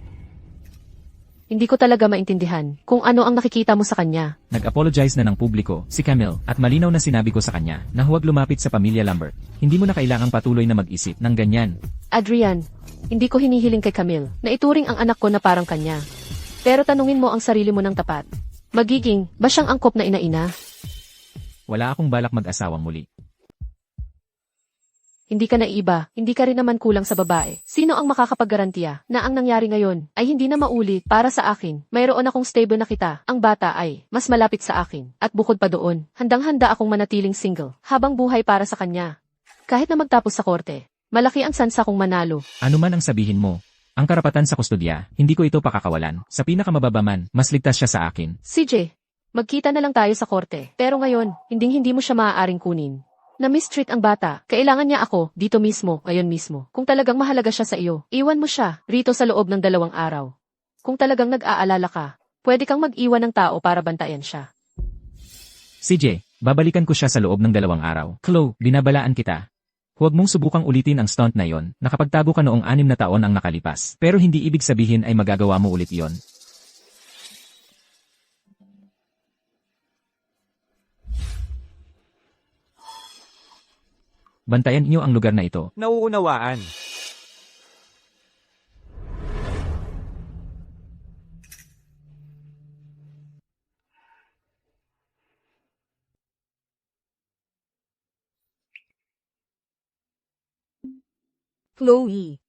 Hindi ko talaga maintindihan kung ano ang nakikita mo sa kanya. Nag-apologize na ng publiko, si Camille, at malinaw na sinabi ko sa kanya na huwag lumapit sa pamilya Lambert. Hindi mo na kailangang patuloy na mag-isip ng ganyan. Adrian, hindi ko hinihiling kay Camille na ituring ang anak ko na parang kanya. Pero tanungin mo ang sarili mo ng tapat. Magiging ba siyang angkop na ina-ina? Wala akong balak mag-asawang muli. Hindi ka naiba, hindi ka rin naman kulang sa babae. Sino ang makakapaggarantiya na ang nangyari ngayon ay hindi na maulit para sa akin? Mayroon akong stable na kita. Ang bata ay mas malapit sa akin. At bukod pa doon, handang-handa akong manatiling single habang buhay para sa kanya. Kahit na magtapos sa korte, malaki ang sansa kong manalo. Ano man ang sabihin mo, ang karapatan sa kustodya, hindi ko ito pakakawalan. Sa pinakamababa man, mas ligtas siya sa akin. CJ, magkita na lang tayo sa korte. Pero ngayon, hindi mo siya maaaring kunin. Na-mistreat ang bata. Kailangan niya ako, dito mismo, ngayon mismo. Kung talagang mahalaga siya sa iyo, iwan mo siya, rito sa loob ng 2 araw. Kung talagang nag-aalala ka, pwede kang mag-iwan ng tao para bantayan siya. CJ, babalikan ko siya sa loob ng 2 araw. Chloe, binabalaan kita. Huwag mong subukang ulitin ang stunt na yon. Nakapagtago ka noong 6 na taon ang nakalipas. Pero hindi ibig sabihin ay magagawa mo ulit yon. Bantayan niyo ang lugar na ito. Nauunawaan. Chloe.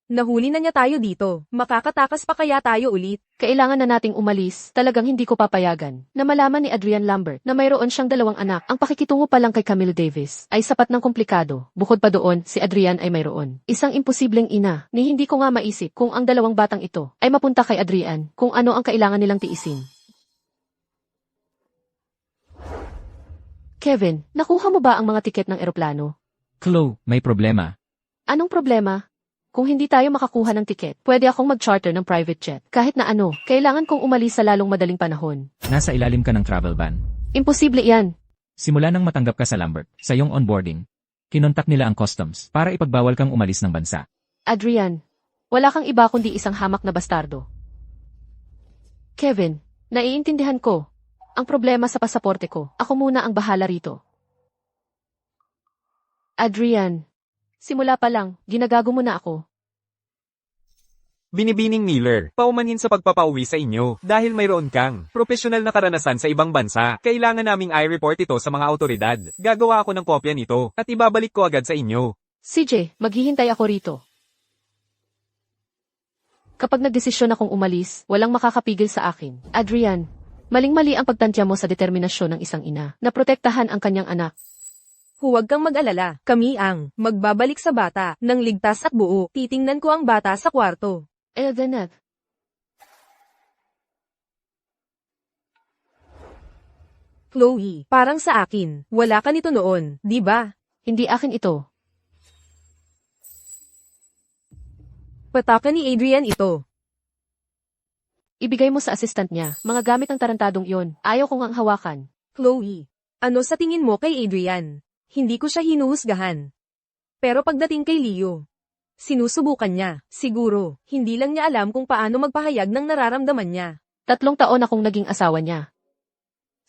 Nahuli na niya tayo dito. Makakatakas pa kaya tayo ulit? Kailangan na nating umalis, talagang hindi ko papayagan. Na malaman ni Adrian Lambert na mayroon siyang 2 anak, ang pakikitungo pa lang kay Camille Davis ay sapat ng komplikado. Bukod pa doon, si Adrian ay mayroon isang imposibleng ina, ni hindi ko nga maisip kung ang 2 batang ito ay mapunta kay Adrian, kung ano ang kailangan nilang tiisin. Kevin, nakuha mo ba ang mga tiket ng eroplano? Chloe, may problema. Anong problema? Kung hindi tayo makakuha ng tiket, pwede akong mag-charter ng private jet. Kahit na ano, kailangan kong umalis sa lalong madaling panahon. Nasa ilalim ka ng travel ban. Imposible yan. Simula nang matanggap ka sa Lambert, sa iyong onboarding, kinontak nila ang customs para ipagbawal kang umalis ng bansa. Adrian, wala kang iba kundi isang hamak na bastardo. Kevin, naiintindihan ko. Ang problema sa pasaporte ko, ako muna ang bahala rito. Adrian, simula pa lang, ginagago mo na ako. Binibining Miller, paumanhin sa pagpapauwi sa inyo dahil mayroon kang profesional na karanasan sa ibang bansa. Kailangan naming i-report ito sa mga autoridad. Gagawa ako ng kopya nito at ibabalik ko agad sa inyo. CJ, maghihintay ako rito. Kapag nagdesisyon akong umalis, walang makakapigil sa akin. Adrian, maling-mali ang pagtantya mo sa determinasyon ng isang ina na protektahan ang kanyang anak. Huwag kang mag-alala. Kami ang magbabalik sa bata ng ligtas at buo. Titingnan ko ang bata sa kwarto. Eldeneth, Chloe, parang sa akin. Wala ka nito noon, di ba? hindi akin ito. Patakan ni Adrian ito. Ibigay mo sa assistant niya. Mga gamit ng tarantadong iyon. Ayaw ko ngang hawakan. Chloe. Ano sa tingin mo kay Adrian? Hindi ko siya hinuhusgahan. Pero pagdating kay Leo, sinusubukan niya. Siguro, hindi lang niya alam kung paano magpahayag ng nararamdaman niya. 3 taon akong naging asawa niya.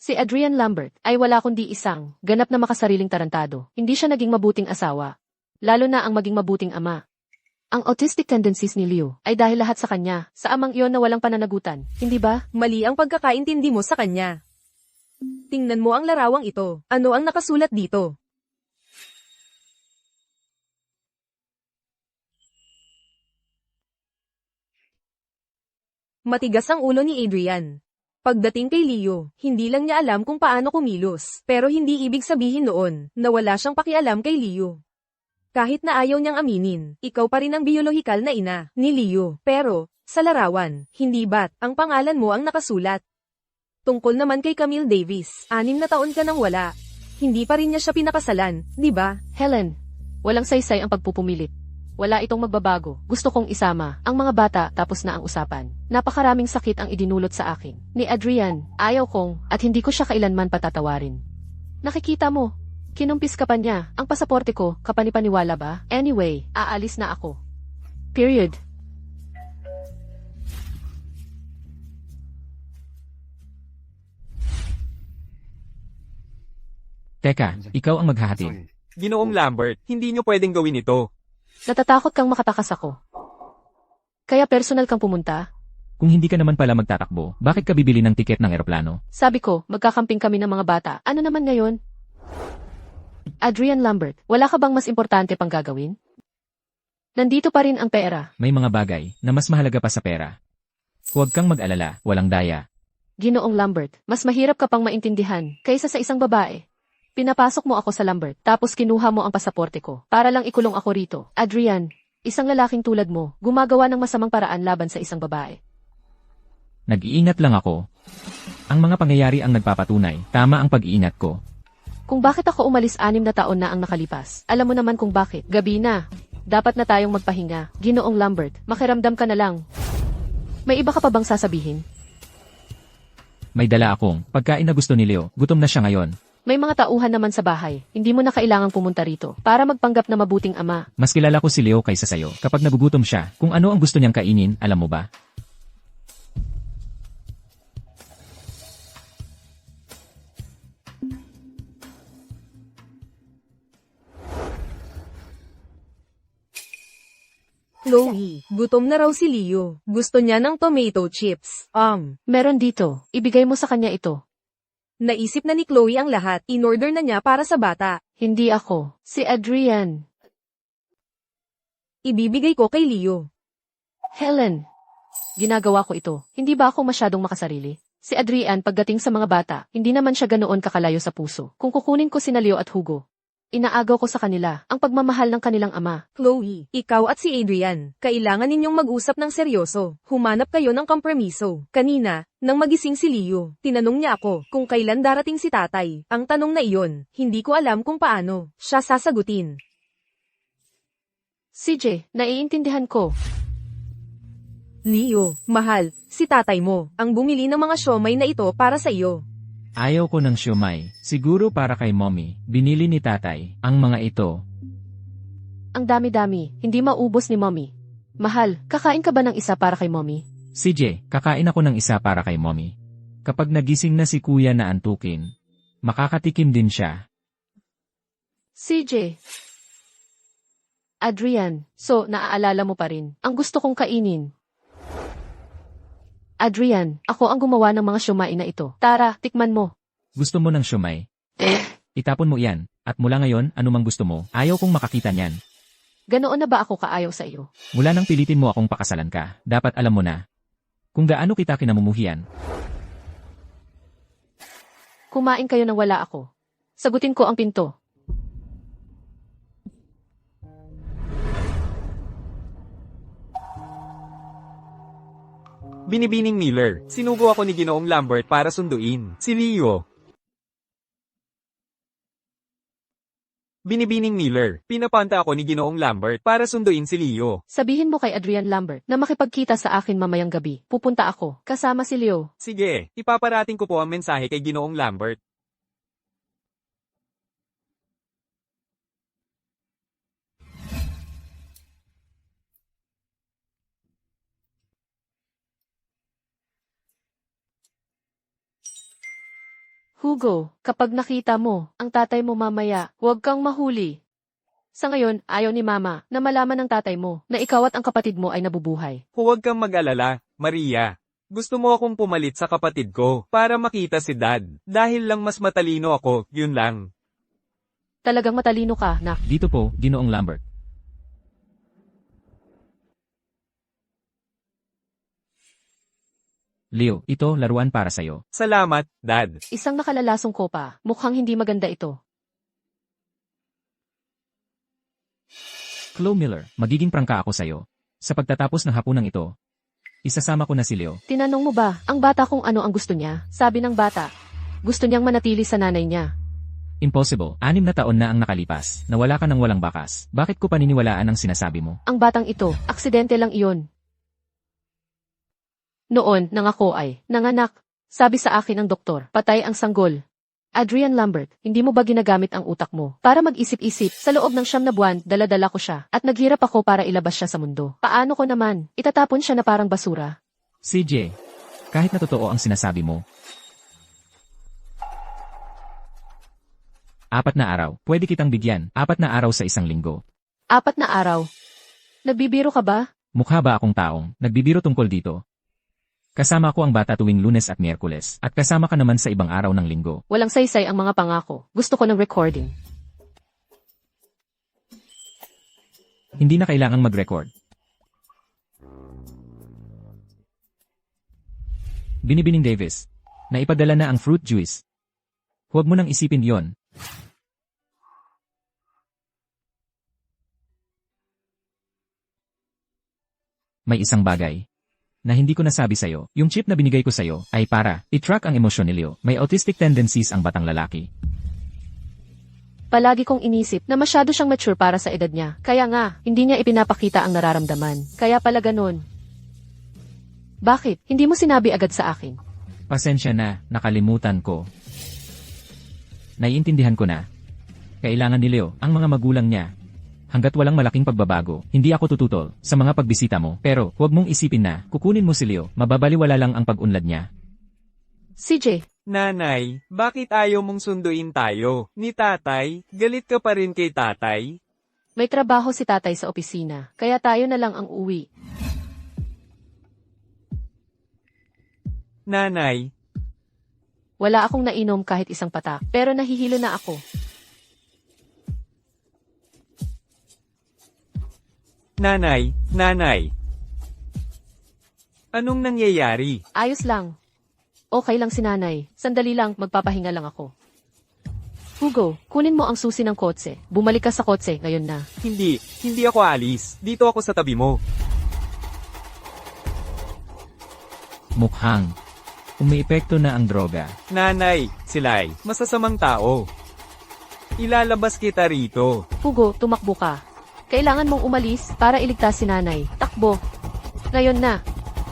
Si Adrian Lambert ay wala kundi isang ganap na makasariling tarantado. Hindi siya naging mabuting asawa. Lalo na ang maging mabuting ama. Ang autistic tendencies ni Leo ay dahil lahat sa kanya, sa amang iyon na walang pananagutan, hindi ba? Mali ang pagkakaintindi mo sa kanya. Tingnan mo ang larawang ito. Ano ang nakasulat dito? Matigas ang ulo ni Adrian. Pagdating kay Leo, hindi lang niya alam kung paano kumilos. Pero hindi ibig sabihin noon na wala siyang pakialam kay Leo. Kahit na ayaw niyang aminin, ikaw pa rin ang biolohikal na ina ni Leo. Pero, sa larawan, hindi ba't ang pangalan mo ang nakasulat? Tungkol naman kay Camille Davis, 6 na taon ka nang wala. Hindi pa rin niya siya pinakasalan, di ba? Helen, walang saysay ang pagpupumilit. Wala itong magbabago. Gusto kong isama ang mga bata tapos na ang usapan. Napakaraming sakit ang idinulot sa akin. Ni Adrian, ayaw kong at hindi ko siya kailanman patatawarin. Nakikita mo, kinumpis ka pa niya. Ang pasaporte ko, kapanipaniwala ba? Anyway, aalis na ako. Period. Teka, ikaw ang maghahatid. Ginoong Lambert, hindi niyo pwedeng gawin ito. Natatakot kang makatakas ako. Kaya personal kang pumunta? Kung hindi ka naman pala magtatakbo, bakit ka bibili ng tiket ng eroplano? Sabi ko, magkakamping kami ng mga bata. Ano naman ngayon? Adrian Lambert, wala ka bang mas importante pang gagawin? Nandito pa rin ang pera. May mga bagay na mas mahalaga pa sa pera. Huwag kang mag-alala, walang daya. Ginoong Lambert, mas mahirap ka pang maintindihan kaysa sa isang babae. Pinapasok mo ako sa Lambert, tapos kinuha mo ang pasaporte ko, para lang ikulong ako rito. Adrian, isang lalaking tulad mo, gumagawa ng masamang paraan laban sa isang babae. Nag-iingat lang ako. Ang mga pangyayari ang nagpapatunay, tama ang pag-iingat ko. Kung bakit ako umalis 6 na taon na ang nakalipas, alam mo naman kung bakit. Gabi na. Dapat na tayong magpahinga. Ginoong Lambert, makiramdam ka na lang. May iba ka pa bang sasabihin? May dala akong pagkain na gusto ni Leo, gutom na siya ngayon. May mga tauhan naman sa bahay. Hindi mo na kailangang pumunta rito para magpanggap na mabuting ama. Mas kilala ko si Leo kaysa sayo. Kapag nagugutom siya, kung ano ang gusto niyang kainin, alam mo ba? Chloe, gutom na raw si Leo. Gusto niya ng tomato chips. Meron dito. Ibigay mo sa kanya ito. Naisip na ni Chloe ang lahat. In-order na niya para sa bata. Hindi ako. Si Adrian. Ibibigay ko kay Leo. Helen. Ginagawa ko ito. Hindi ba ako masyadong makasarili? Si Adrian pagdating sa mga bata, hindi naman siya ganoon kakalayo sa puso. Kung kukunin ko sina Leo at Hugo, inaagaw ko sa kanila ang pagmamahal ng kanilang ama. Chloe, ikaw at si Adrian, kailangan ninyong mag-usap ng seryoso. Humanap kayo ng kompromiso. Kanina, nang magising si Leo, tinanong niya ako kung kailan darating si tatay. Ang tanong na iyon, hindi ko alam kung paano siya sasagutin. CJ, naiintindihan ko. Leo, mahal, si tatay mo, ang bumili ng mga siomay na ito para sa iyo. Ayaw ko ng siomay. Siguro para kay mommy. Binili ni tatay ang mga ito. Ang dami-dami, hindi maubos ni mommy. Mahal, kakain ka ba ng isa para kay mommy? CJ, kakain ako ng isa para kay mommy. Kapag nagising na si kuya na antukin, makakatikim din siya. CJ. Adrian, so naaalala mo pa rin. Ang gusto kong kainin. Adrian, ako ang gumawa ng mga siomai na ito. Tara, tikman mo. Gusto mo ng siomay? Itapon mo yan. At mula ngayon, anumang gusto mo, ayaw kong makakita niyan. Ganoon na ba ako kaayaw sa iyo? Mula nang pilitin mo akong pakasalan ka, dapat alam mo na kung gaano kita kinamumuhian. Kumain kayo nang wala ako. Sagutin ko ang pinto. Binibining Miller, sinugo ako ni Ginoong Lambert para sunduin si Leo. Binibining Miller, pinapanta ako ni Ginoong Lambert para sunduin si Leo. Sabihin mo kay Adrian Lambert na makipagkita sa akin mamayang gabi. Pupunta ako, kasama si Leo. Sige, ipaparating ko po ang mensahe kay Ginoong Lambert. Hugo, kapag nakita mo ang tatay mo mamaya, huwag kang mahuli. Sa ngayon, ayaw ni Mama na malaman ng tatay mo na ikaw at ang kapatid mo ay nabubuhay. Huwag kang mag-alala, Maria. Gusto mo akong pumalit sa kapatid ko para makita si Dad. Dahil lang mas matalino ako, yun lang. Talagang matalino ka, nak. Dito po, Ginoong Lambert. Leo, ito laruan para sa'yo. Salamat, Dad. Isang nakalalasong kopa. Mukhang hindi maganda ito. Chloe Miller, magiging prangka ako sa'yo. Sa pagtatapos ng hapunang ito, isasama ko na si Leo. Tinanong mo ba ang bata kung ano ang gusto niya? Sabi ng bata, gusto niyang manatili sa nanay niya. Impossible, 6 na taon na ang nakalipas, nawala ka ng walang bakas. Bakit ko paniniwalaan ang sinasabi mo? Ang batang ito, aksidente lang iyon. Noon, nang ako ay nanganak, sabi sa akin ng doktor, patay ang sanggol. Adrian Lambert, hindi mo ba ginagamit ang utak mo para mag-isip-isip? Sa loob ng 9 na buwan, dala-dala ko siya at naghirap ako para ilabas siya sa mundo. Paano ko naman? Itatapon siya na parang basura. CJ, kahit na totoo ang sinasabi mo, 4 na araw, pwede kitang bigyan, 4 na araw sa 1 linggo. 4 na araw. Nagbibiro ka ba? Mukha ba akong taong nagbibiro tungkol dito? Kasama ko ang bata tuwing Lunes at Miyerkules, at kasama ka naman sa ibang araw ng linggo. Walang saysay ang mga pangako. Gusto ko ng recording. Hindi na kailangang mag-record. Binibining Davis, naipadala na ang fruit juice. Huwag mo nang isipin yon. May isang bagay na hindi ko nasabi sa'yo. Yung chip na binigay ko sa'yo ay para i-track ang emosyon ni Leo. May autistic tendencies ang batang lalaki. Palagi kong inisip na masyado siyang mature para sa edad niya. Kaya nga, hindi niya ipinapakita ang nararamdaman. Kaya pala ganun. Bakit? Hindi mo sinabi agad sa akin. Pasensya na, nakalimutan ko. Naiintindihan ko na. Kailangan ni Leo ang mga magulang niya. Hanggat walang malaking pagbabago, hindi ako tututol sa mga pagbisita mo. Pero, huwag mong isipin na, kukunin mo si Leo, mababaliwala lang ang pag-unlad niya. CJ, Nanay, bakit ayaw mong sunduin tayo? Ni tatay, galit ka pa rin kay tatay? may trabaho si tatay sa opisina. Kaya tayo na lang ang uwi. Nanay, Wala akong nainom kahit isang patak. Pero nahihilo na ako. nanay, nanay. Anong nangyayari? Ayos lang. Okay lang si nanay. Sandali lang, magpapahinga lang ako. Hugo, kunin mo ang susi ng kotse. Bumalik ka sa kotse ngayon na. Hindi ako alis. Dito ako sa tabi mo. Mukhang umiepekto na ang droga. Nanay, sila'y masasamang tao. Ilalabas kita rito. Hugo, tumakbo ka. Kailangan mong umalis para iligtas si nanay. Takbo. Ngayon na.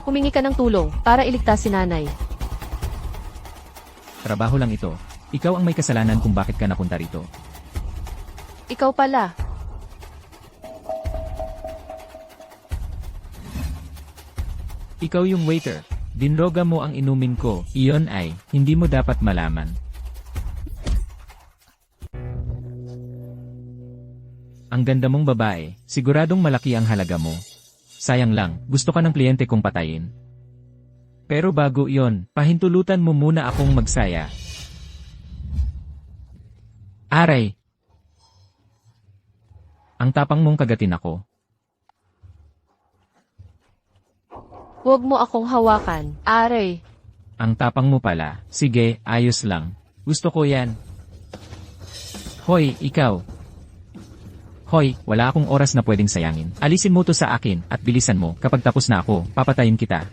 Humingi ka ng tulong para iligtas si nanay. Trabaho lang ito. Ikaw ang may kasalanan kung bakit ka napunta rito. Ikaw pala. Ikaw yung waiter. Dinroga mo ang inumin ko. Iyon ay, hindi mo dapat malaman. Ang ganda mong babae, siguradong malaki ang halaga mo. Sayang lang, gusto ka ng kliyente kong patayin. Pero bago iyon, pahintulutan mo muna akong magsaya. Aray! Ang tapang mong kagatin ako. Huwag mo akong hawakan. Aray. Ang tapang mo pala. Sige, ayos lang. Gusto ko yan. Hoy, ikaw. Hoy, wala akong oras na pwedeng sayangin. Alisin mo to sa akin at bilisan mo. Kapag tapos na ako, papatayin kita.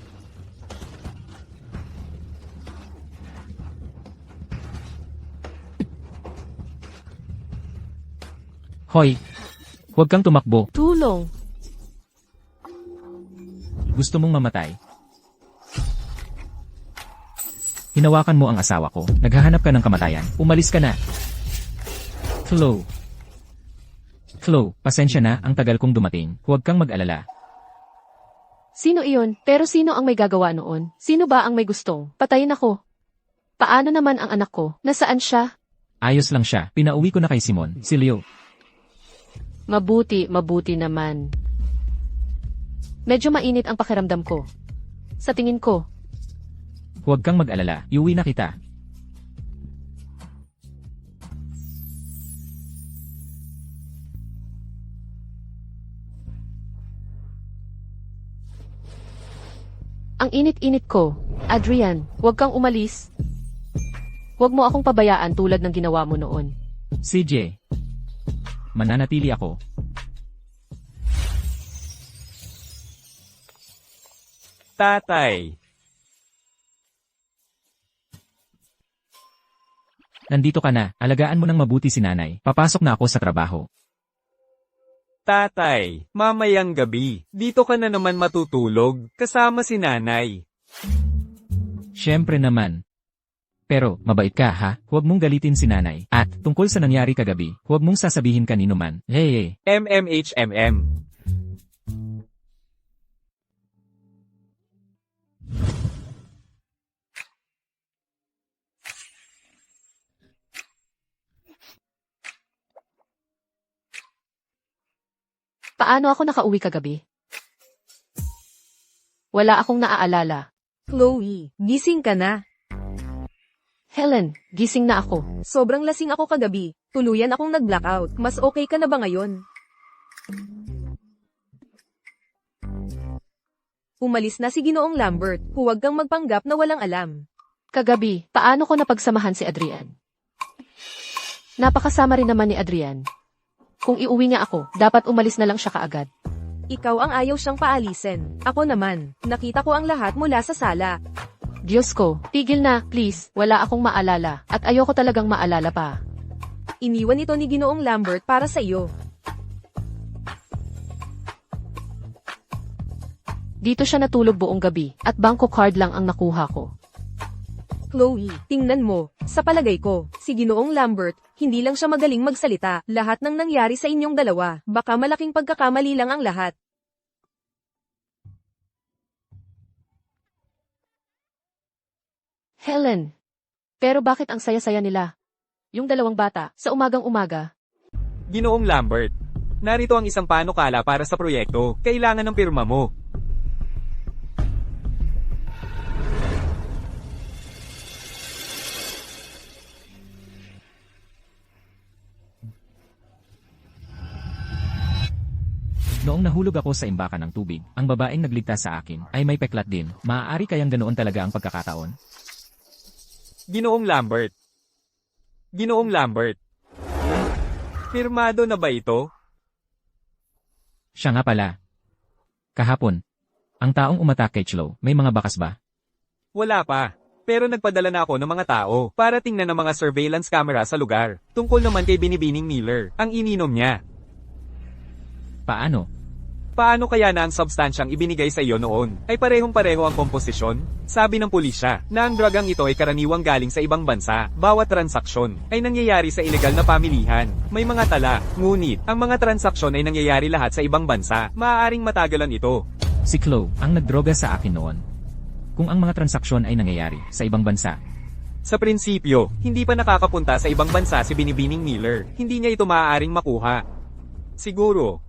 Hoy, huwag kang tumakbo. Tulong. Gusto mong mamatay? Hinawakan mo ang asawa ko. Naghahanap ka ng kamatayan. Umalis ka na. Chloe. Chloe, pasensya na, ang tagal kong dumating. Huwag kang mag-alala. Sino iyon? Pero sino ang may gagawa noon? Sino ba ang may gustong? Patayin ako. Paano naman ang anak ko? Nasaan siya? Ayos lang siya. Pinauwi ko na kay Simon. Si Leo. Mabuti naman. Medyo mainit ang pakiramdam ko. Sa tingin ko, Huwag kang mag-alala. Iuwi na kita. ang init-init ko. Adrian, huwag kang umalis. Huwag mo akong pabayaan tulad ng ginawa mo noon. CJ. Mananatili ako. Tatay. Nandito ka na. Alagaan mo ng mabuti si nanay. Papasok na ako sa trabaho. Tatay, mamayang gabi, dito ka na naman matutulog, kasama si nanay. Siyempre naman. Pero, mabait ka ha? Huwag mong galitin si nanay. At, tungkol sa nangyari kagabi, huwag mong sasabihin kanino man. Hey. MMHMM. Paano ako nakauwi kagabi? Wala akong naaalala. Chloe, gising ka na. Helen, gising na ako. Sobrang lasing ako kagabi. Tuluyan akong nag-blackout. Mas okay ka na ba ngayon? Umalis na si Ginoong Lambert. Huwag kang magpanggap na walang alam. Kagabi, paano ko napagsamahan si Adrian? Napakasama rin naman ni Adrian. Kung iuwi niya ako, dapat umalis na lang siya kaagad. Ikaw ang ayaw siyang paalisin. Ako naman, nakita ko ang lahat mula sa sala. Diyos ko, tigil na, please. Wala akong maalala. At ayoko talagang maalala pa. Iniwan ito ni Ginoong Lambert para sa iyo. Dito siya natulog buong gabi, at bangko card lang ang nakuha ko. Chloe, tingnan mo. Sa palagay ko, si Ginoong Lambert, hindi lang siya magaling magsalita. Lahat ng nangyari sa inyong dalawa, baka malaking pagkakamali lang ang lahat. Helen. Pero bakit ang saya-saya nila? Yung dalawang bata, sa umagang-umaga. Ginoong Lambert, narito ang isang panukala para sa proyekto, kailangan ng pirma mo. Noong nahulog ako sa imbakan ng tubig, ang babaeng nagligtas sa akin ay may peklat din. Maaari kayang ganoon talaga ang pagkakataon? Ginoong Lambert. Ginoong Lambert. Pirmado na ba ito? Siya nga pala. Kahapon, ang taong umatak kay Chlo, may mga bakas ba? Wala pa. Pero nagpadala na ako ng mga tao para tingnan ang mga surveillance camera sa lugar. Tungkol naman kay Binibining Miller, ang ininom niya. Paano? Paano kaya na ang substansyang ibinigay sa iyo noon ay parehong-pareho ang komposisyon? Sabi ng pulisya na ang dragang ito ay karaniwang galing sa ibang bansa. Bawat transaksyon ay nangyayari sa ilegal na pamilihan. May mga tala, ngunit ang mga transaksyon ay nangyayari lahat sa ibang bansa. Maaaring matagalan ito. Si Chlo, ang nagdroga sa akin noon. Kung ang mga transaksyon ay nangyayari sa ibang bansa. Sa prinsipyo, hindi pa nakakapunta sa ibang bansa si Binibining Miller. Hindi niya ito maaaring makuha. Siguro,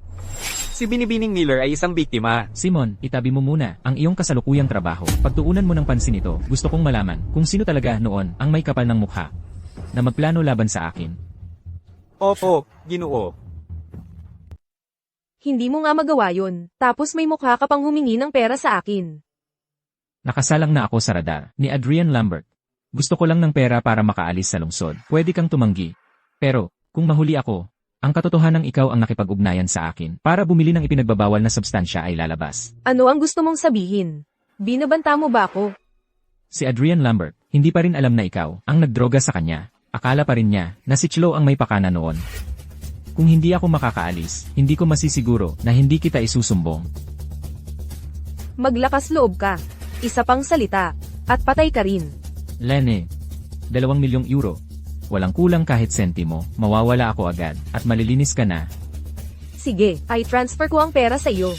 si Binibining Miller ay isang biktima. Simon, itabi mo muna ang iyong kasalukuyang trabaho. Pagtuunan mo ng pansin ito, gusto kong malaman kung sino talaga noon ang may kapal ng mukha na magplano laban sa akin. Opo, Ginoo. Hindi mo nga magawa yun, tapos may mukha ka pang humingi ng pera sa akin. Nakasalang na ako sa radar ni Adrian Lambert. Gusto ko lang ng pera para makaalis sa lungsod. Pwede kang tumanggi. Pero, kung mahuli ako, ang katotohanang ikaw ang nakipag-ugnayan sa akin para bumili ng ipinagbabawal na substansya ay lalabas. Ano ang gusto mong sabihin? Binabanta mo ba ako? Si Adrian Lambert, hindi pa rin alam na ikaw ang nagdroga sa kanya. Akala pa rin niya na si Chlo ang may pakana noon. Kung hindi ako makakaalis, hindi ko masisiguro na hindi kita isusumbong. Maglakas loob ka. Isa pang salita. At patay ka rin. Lene, 2 milyong euro. Walang kulang kahit sentimo, mawawala ako agad, at malilinis ka na. Sige, ay transfer ko ang pera sa iyo.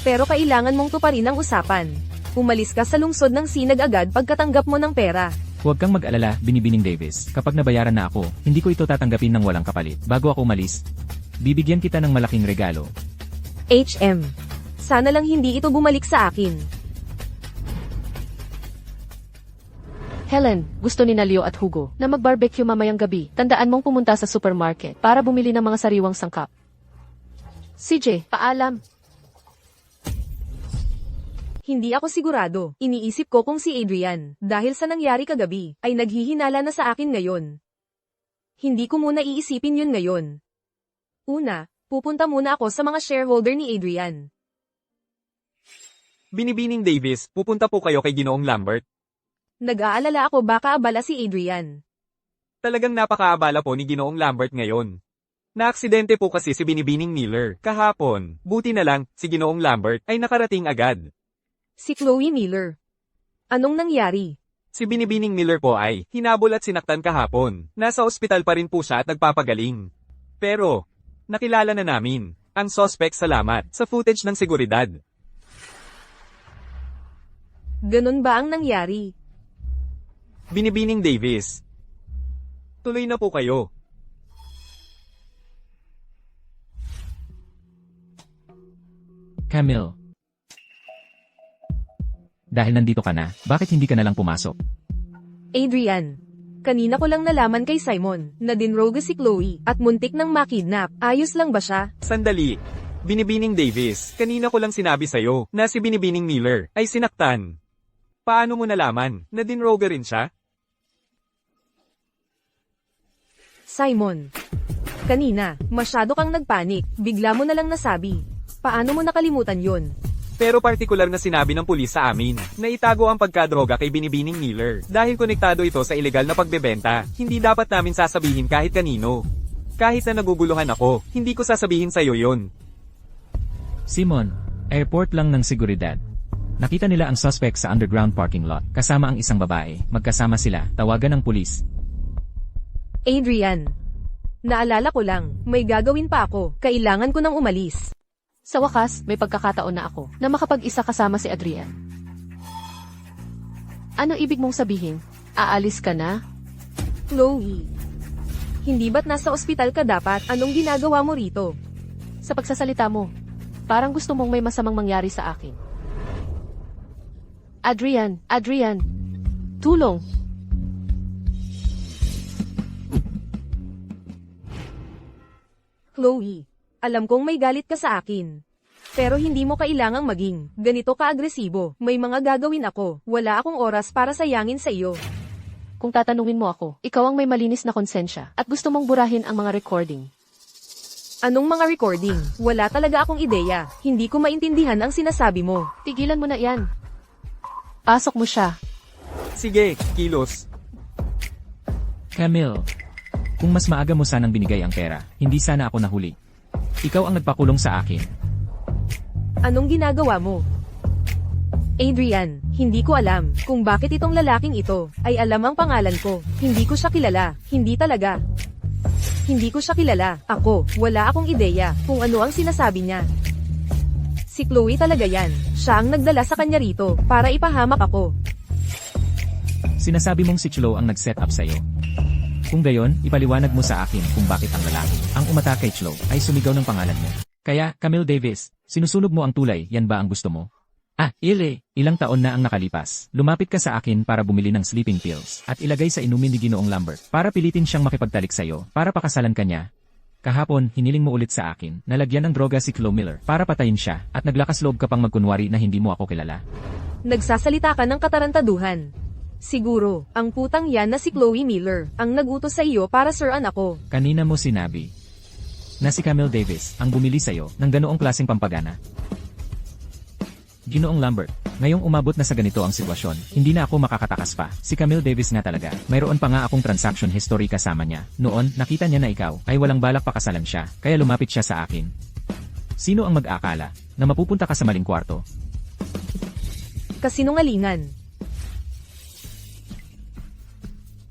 Pero kailangan mong tuparin ang usapan. Umalis ka sa lungsod ng Sinag agad pagkatanggap mo ng pera. Huwag kang mag-alala, Binibining Davis. Kapag nabayaran na ako, hindi ko ito tatanggapin ng walang kapalit. Bago ako umalis, bibigyan kita ng malaking regalo. HM. Sana lang hindi ito bumalik sa akin. Helen, gusto ni Leo at Hugo na mag-barbecue mamayang gabi. Tandaan mong pumunta sa supermarket para bumili ng mga sariwang sangkap. CJ, paalam. Hindi ako sigurado. Iniisip ko kung si Adrian, dahil sa nangyari kagabi, ay naghihinala na sa akin ngayon. Hindi ko muna iisipin yun ngayon. Una, pupunta muna ako sa mga shareholder ni Adrian. Binibining Davis, pupunta po kayo kay Ginoong Lambert. Nag-aalala ako baka abala si Adrian. Talagang napakaabala po ni Ginoong Lambert ngayon. Naaksidente po kasi si Binibining Miller kahapon. Buti na lang, si Ginoong Lambert ay nakarating agad. Si Chloe Miller. Anong nangyari? Si Binibining Miller po ay hinabol at sinaktan kahapon. Nasa ospital pa rin po siya at nagpapagaling. Pero, nakilala na namin ang suspect salamat sa footage ng seguridad. Ganun ba ang nangyari? Binibining Davis. Tuloy na po kayo. Camille. Dahil nandito ka na, bakit hindi ka na lang pumasok? Adrian. Kanina ko lang nalaman kay Simon na dinroga si Chloe at muntik nang makidnap. Ayos lang ba siya? Sandali. Binibining Davis, kanina ko lang sinabi sa'yo na si Binibining Miller ay sinaktan. Paano mo nalaman na dinroga rin siya? Simon. Kanina, masyado kang nagpanik. Bigla mo na lang nasabi. Paano mo nakalimutan yon? Pero partikular na sinabi ng pulis sa amin na itago ang pagkadroga kay Binibining Miller dahil konektado ito sa ilegal na pagbebenta. Hindi dapat namin sasabihin kahit kanino. Kahit na naguguluhan ako, hindi ko sasabihin sa'yo yon. Simon, airport lang ng seguridad. Nakita nila ang suspect sa underground parking lot, kasama ang isang babae. Magkasama sila, tawagan ng pulis. Adrian. Naalala ko lang, may gagawin pa ako. Kailangan ko nang umalis. Sa wakas, may pagkakataon na ako na makapag-isa kasama si Adrian. Ano ibig mong sabihin? Aalis ka na? Chloe. Hindi ba't nasa ospital ka dapat? Anong ginagawa mo rito? Sa pagsasalita mo, parang gusto mong may masamang mangyari sa akin. Adrian, tulong! Chloe, alam kong may galit ka sa akin. Pero hindi mo kailangang maging ganito ka-agresibo. May mga gagawin ako. Wala akong oras para sayangin sa iyo. Kung tatanungin mo ako, ikaw ang may malinis na konsensya at gusto mong burahin ang mga recording. Anong mga recording? Wala talaga akong ideya. Hindi ko maintindihan ang sinasabi mo. Tigilan mo na yan. Pasok mo siya. Sige, kilos. Camille, kung mas maaga mo sanang binigay ang pera, hindi sana ako nahuli. Ikaw ang nagpakulong sa akin. Anong ginagawa mo? Adrian, hindi ko alam kung bakit itong lalaking ito ay alam ang pangalan ko. Hindi ko siya kilala. Hindi talaga. Hindi ko siya kilala. Ako, wala akong ideya kung ano ang sinasabi niya. Si Chloe talaga yan. Siya ang nagdala sa kanya rito para ipahamak ako. Sinasabi mong si Chlo ang nag-set up sa'yo. Kung gayon, ipaliwanag mo sa akin kung bakit ang lalaki ang umatake kay Chlo ay sumigaw ng pangalan mo. Kaya, Camille Davis, sinusunog mo ang tulay, yan ba ang gusto mo? Ilang taon na ang nakalipas. Lumapit ka sa akin para bumili ng sleeping pills at ilagay sa inumin ni Ginoong Lambert para pilitin siyang makipagtalik sa'yo para pakasalan ka niya. Kahapon, hiniling mo ulit sa akin na lagyan ng droga si Chlo Miller para patayin siya at naglakas loob ka pang magkunwari na hindi mo ako kilala. Nagsasalita ka ng katarantaduhan. Siguro, ang putang yan na si Chloe Miller ang nagutos sa iyo para suran ako. Kanina mo sinabi na si Camille Davis ang bumili sa'yo ng ganoong klaseng pampagana. Ginoong Lambert, ngayong umabot na sa ganito ang sitwasyon, hindi na ako makakatakas pa. Si Camille Davis nga talaga. Mayroon pa nga akong transaction history kasama niya. Noon, nakita niya na ikaw ay walang balak pakasalan siya, kaya lumapit siya sa akin. Sino ang mag-aakala na mapupunta ka sa maling kwarto? Kasinungalingan.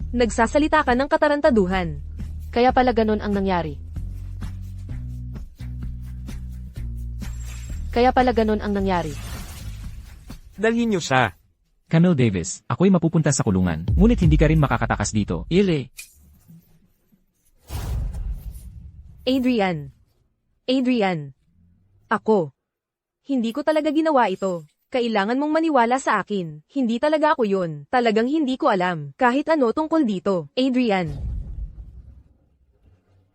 Nagsasalita ka ng katarantaduhan. Kaya pala ganun ang nangyari. Dalhin niyo siya. Camille Davis, ako'y mapupunta sa kulungan, ngunit hindi ka rin makakatakas dito. Ile. Adrian. Adrian. Ako. Hindi ko talaga ginawa ito. Kailangan mong maniwala sa akin. Hindi talaga ako yun. Talagang hindi ko alam. Kahit ano tungkol dito. Adrian.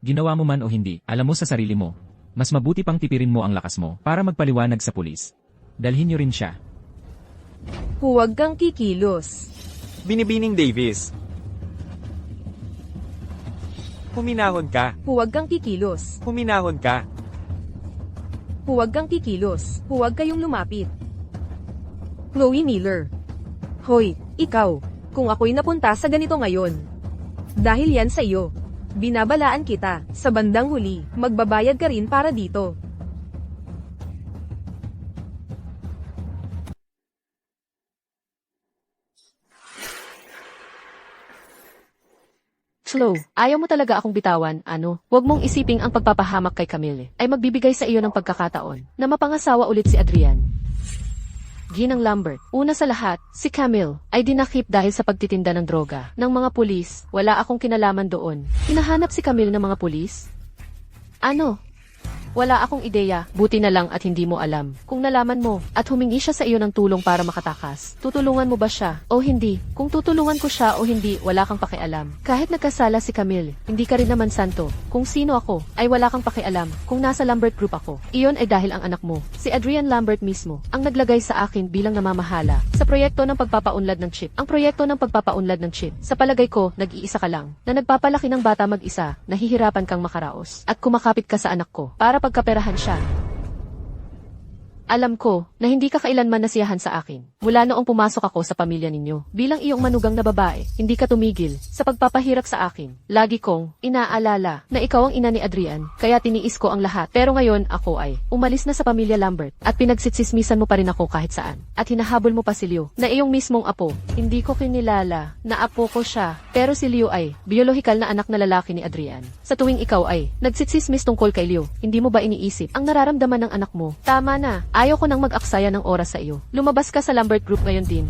Ginawa mo man o hindi, alam mo sa sarili mo. Mas mabuti pang tipirin mo ang lakas mo para magpaliwanag sa pulis. Dalhin niyo rin siya. Huwag kang kikilos. Binibining Davis. Huminahon ka. Huwag kang kikilos. Huminahon ka. Huwag kang kikilos. Huwag kayong lumapit. Chloe Miller. Hoy, ikaw. Kung ako'y napunta sa ganito ngayon. Dahil yan sa iyo. Binabalaan kita. Sa bandang huli, magbabayad ka rin para dito. Slow, ayaw mo talaga akong bitawan, ano? Huwag mong isiping ang pagpapahamak kay Camille ay magbibigay sa iyo ng pagkakataon na mapangasawa ulit si Adrian. Ginang Lambert, una sa lahat, si Camille ay dinakip dahil sa pagtitinda ng droga ng mga pulis. Wala akong kinalaman doon. Hinahanap si Camille ng mga pulis? Ano? Wala akong ideya, buti na lang at hindi mo alam. Kung nalaman mo at humingi siya sa iyo ng tulong para makatakas, tutulungan mo ba siya o hindi? Kung tutulungan ko siya o hindi, wala kang pakialam. Kahit nagkasala si Camille, hindi ka rin naman santo. Kung sino ako, ay wala kang pakialam. Kung nasa Lambert Group ako, iyon ay dahil ang anak mo, si Adrian Lambert mismo, ang naglagay sa akin bilang namamahala sa proyekto ng pagpapaunlad ng chip. Ang proyekto ng pagpapaunlad ng chip, sa palagay ko, nag-iisa ka lang, na nagpapalaki ng bata mag-isa, nahihirapan kang makaraos, at kumakapit ka sa anak ko, para pagkaperahan siya. Alam ko na hindi ka kailanman nasiyahan sa akin. Mula noong pumasok ako sa pamilya ninyo. Bilang iyong manugang na babae, hindi ka tumigil sa pagpapahirap sa akin. Lagi kong inaalala na ikaw ang ina ni Adrian, kaya tiniis ko ang lahat. Pero ngayon ako ay umalis na sa pamilya Lambert at pinagsitsismisan mo pa rin ako kahit saan. At hinahabol mo pa si Leo na iyong mismong apo. Hindi ko kinilala na apo ko siya. Pero si Leo ay biolohikal na anak na lalaki ni Adrian. Sa tuwing ikaw ay nagsitsismis tungkol kay Leo, hindi mo ba iniisip ang nararamdaman ng anak mo? Tama na. Ayaw ko nang mag-aksaya ng oras sa iyo. Lumabas ka sa Lambert Group ngayon din.